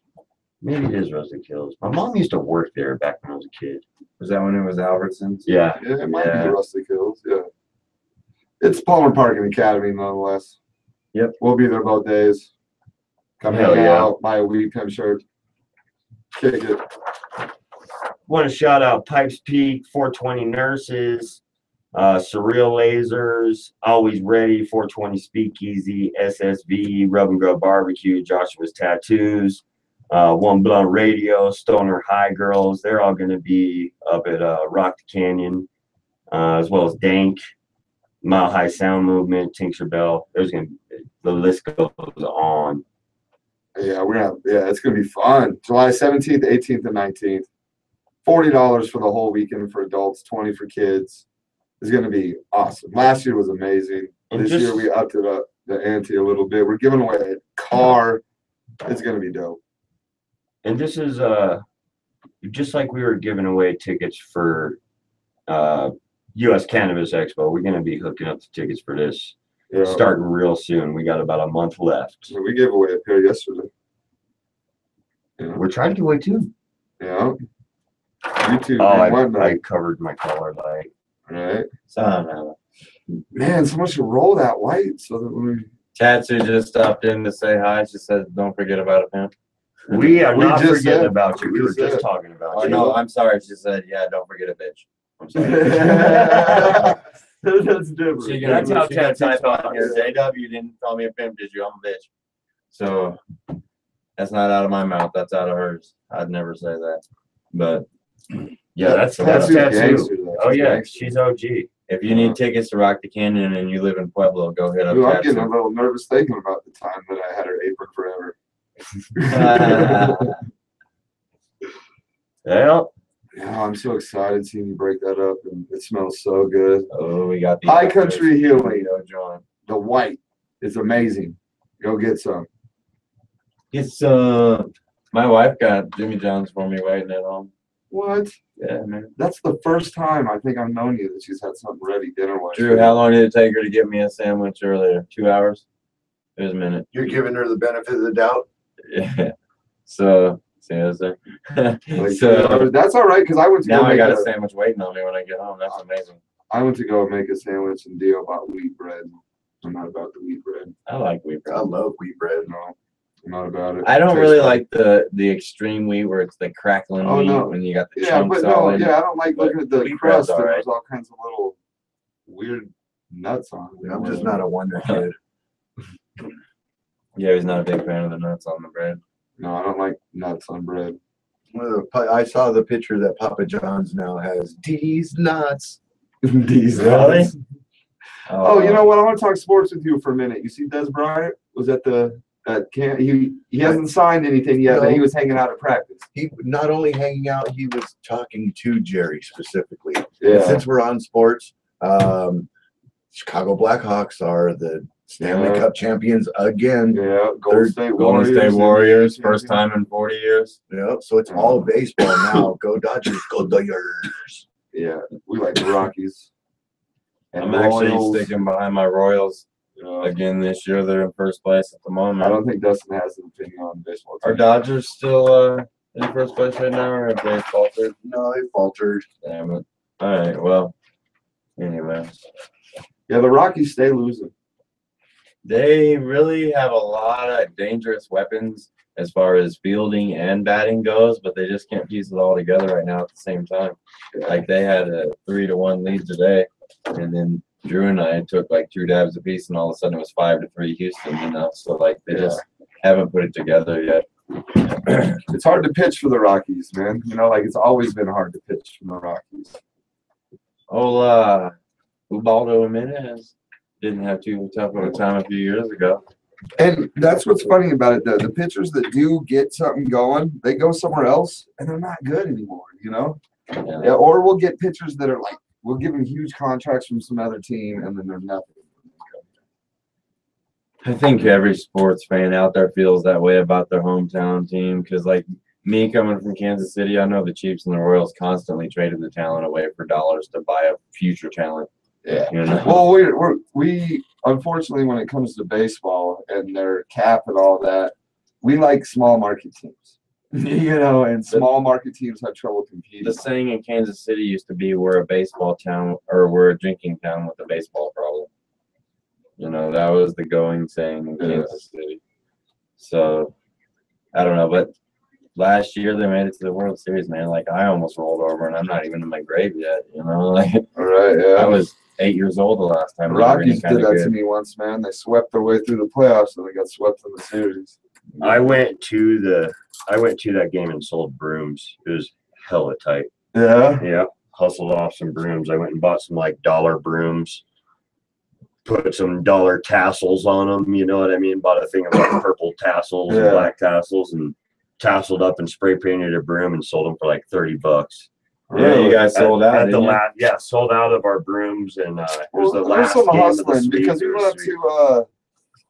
Maybe it is Rustic Hills. My mom used to work there back when I was a kid. Was that when it was Albertsons? Yeah. Yeah, it might Yeah. be Rustic Hills. Yeah. It's Palmer Park and Academy nonetheless. Yep. We'll be there both days. Come Hell hang yeah. out, buy a Weed Pimp shirt. Kick it. Want to shout out Pipes Peak, 420 Nurses, Surreal Lasers, Always Ready, 420 Speakeasy, SSV, Rub and Grub Barbecue, Joshua's Tattoos, One Blunt Radio, Stoner High Girls. They're all going to be up at Rock the Canyon, as well as Dank, Mile High Sound Movement, Tincture Bell. There's going to be, the list goes on. Yeah, it's gonna be fun. July 17th, 18th, and 19th. $40 for the whole weekend for adults, 20 for kids. It's gonna be awesome. Last year was amazing. And This year we upped it up the ante a little bit. We're giving away a car. It's gonna be dope. And this is just like we were giving away tickets for US Cannabis Expo. We're going to be hooking up the tickets for this starting real soon. We got about a month left. So we gave away a pair yesterday. Yeah. We're trying to give away 2. Yeah. YouTube. I covered my collar light. Right. So, man, someone should roll that white so that when we. Tatsu just stopped in to say hi. She said, "Don't forget about him." We are not forgetting about you. We were just talking about Oh you. no, I'm sorry. She said, "Yeah, don't forget a bitch." I'm sorry. That's different. That's how Tatsu type out here. JW didn't call me a pimp, did you? I'm a bitch. So that's not out of my mouth. That's out of hers. I'd never say that. But yeah, that's Tatsu. Tattoo. Oh yeah, she's OG. If you need tickets to Rock the Canyon and you live in Pueblo, go hit up Dude, I'm Tatsu. getting a little nervous thinking about the time that I had her apron forever. Well, yeah, I'm so excited seeing you break that up, and it smells so good. Oh, we got the High Country Healing. John. The white is amazing. Go get some. It's my wife got Jimmy John's for me waiting at home. What? Yeah, man. That's the first time I think I've known you that she's had something ready dinner-wise. Drew, how long did it take her to get me a sandwich earlier? 2 hours? It was a minute. You're giving her the benefit of the doubt. Yeah. So, see what I'm saying? Like, So that's all right because I went to now go I make got a a sandwich waiting on me when I get home. That's amazing. I went to go make a sandwich and Dio bought wheat bread. I'm not about the wheat bread. I like wheat bread. I love wheat bread. No, I'm not about it. I don't Tastes really like- like the extreme wheat where it's the crackling Oh, wheat no. when you got the Yeah, chunks but no, all in. yeah, I don't like But looking at the wheat bread's crust and all right. there's all kinds of little weird nuts on it. I'm just not a wonder kid. Yeah, he's not a big fan of the nuts on the bread. No, I don't like nuts on bread. I saw the picture that Papa John's now has. These nuts. These Really? nuts. Oh, you know what? I want to talk sports with you for a minute. You see, Des Bryant was at the camp. He hasn't signed anything yet, but he was hanging out at practice. He not only hanging out, he was talking to Jerry specifically. Yeah. And since we're on sports, Chicago Blackhawks are the Stanley Yeah. Cup champions again. Yeah, Golden Third- State Golden Warriors. State Warriors, first time in 40 years. Yeah, so it's all baseball now. Go Dodgers, go Dodgers. Yeah, we like the Rockies. And I'm actually Royals. sticking behind my Royals Yeah. again this year. They're in first place at the moment. I don't think Dustin has an opinion on baseball. Are Dodgers still in first place right now, or have they faltered? No, they faltered. Damn it. All right, well, anyway. Yeah, the Rockies stay losing. They really have a lot of dangerous weapons as far as fielding and batting goes, but they just can't piece it all together right now at the same time. Like they had a 3-1 lead today, and then Drew and I took like 2 dabs apiece, and all of a sudden it was 5-3 Houston. You know, so like they just haven't put it together yet. It's hard to pitch for the Rockies, man. You know, like it's always been hard to pitch for the Rockies. Ubaldo Jimenez didn't have too tough of a time a few years ago. And that's what's funny about it. The pitchers that do get something going, they go somewhere else and they're not good anymore, you know? Yeah, or we'll get pitchers that are like, we'll give them huge contracts from some other team and then they're nothing. I think every sports fan out there feels that way about their hometown team because, like me coming from Kansas City, I know the Chiefs and the Royals constantly traded the talent away for dollars to buy a future talent. Yeah. You know? Well, we unfortunately, when it comes to baseball and their cap and all that, we like small market teams. You know, and small market teams have trouble competing. The saying in Kansas City used to be, "We're a baseball town," or "We're a drinking town with a baseball problem." You know, that was the going saying in Kansas City. So, I don't know, but last year they made it to the World Series, man. Like, I almost rolled over, and I'm not even in my grave yet, you know? Like, all right, yeah. I was 8 years old the last time. The they were any Rockies kinda did that good. to me once, man. They swept their way through the playoffs and they got swept in the series. I went to that game and sold brooms. It was hella tight. Yeah. Yeah, hustled off some brooms. I went and bought some like dollar brooms, put some dollar tassels on them. You know what I mean? Bought a thing of like purple tassels and Yeah. black tassels and tasseled up and spray painted a broom and sold them for like $30. Yeah, you guys sold out. At the didn't you? yeah, sold out of our brooms, and it was the Well, there's last some game of the hustling sweep. because It we was went up sweet. to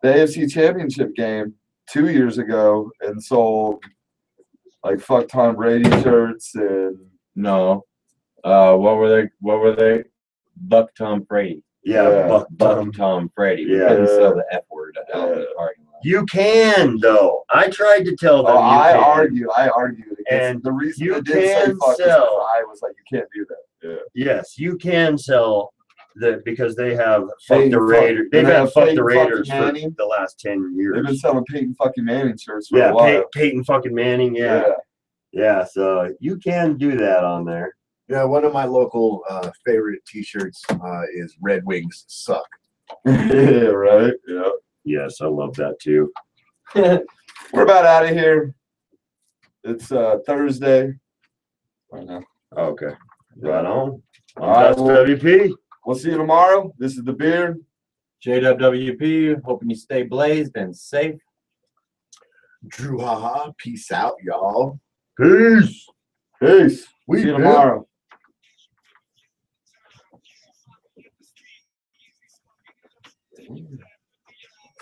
the AFC Championship game 2 years ago and sold like fuck Tom Brady shirts and No. What were they? Buck Tom Brady. Yeah, Yeah. Buck Tom Brady. We Yeah. couldn't sell the F word out in the parking lot. You can though. I tried to tell them. oh, you I can. argued against And the reason you I did say can fuck is 'cause sell. I was like, you can't do that. Yeah. Yes, you can sell because they have fuck Peyton the fuck- Raiders. They've they had have fuck the Peyton Raiders fucking for Manning. the last 10 They've been years. selling Peyton fucking Manning shirts for Yeah, a while. Peyton fucking Manning. Yeah. Yeah, so you can do that on there. Yeah, one of my local favorite T-shirts is Red Wings Suck. Yeah, right. Yeah. Yes, I love that too. We're about out of here. It's Thursday. Right now. Okay. Right on. All right, That's well, WP. we'll see you tomorrow. This is the beard. JWP, hoping you stay blazed and safe. Drew haha. Peace out, y'all. Peace. Peace. We see you good. tomorrow.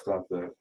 Stop that.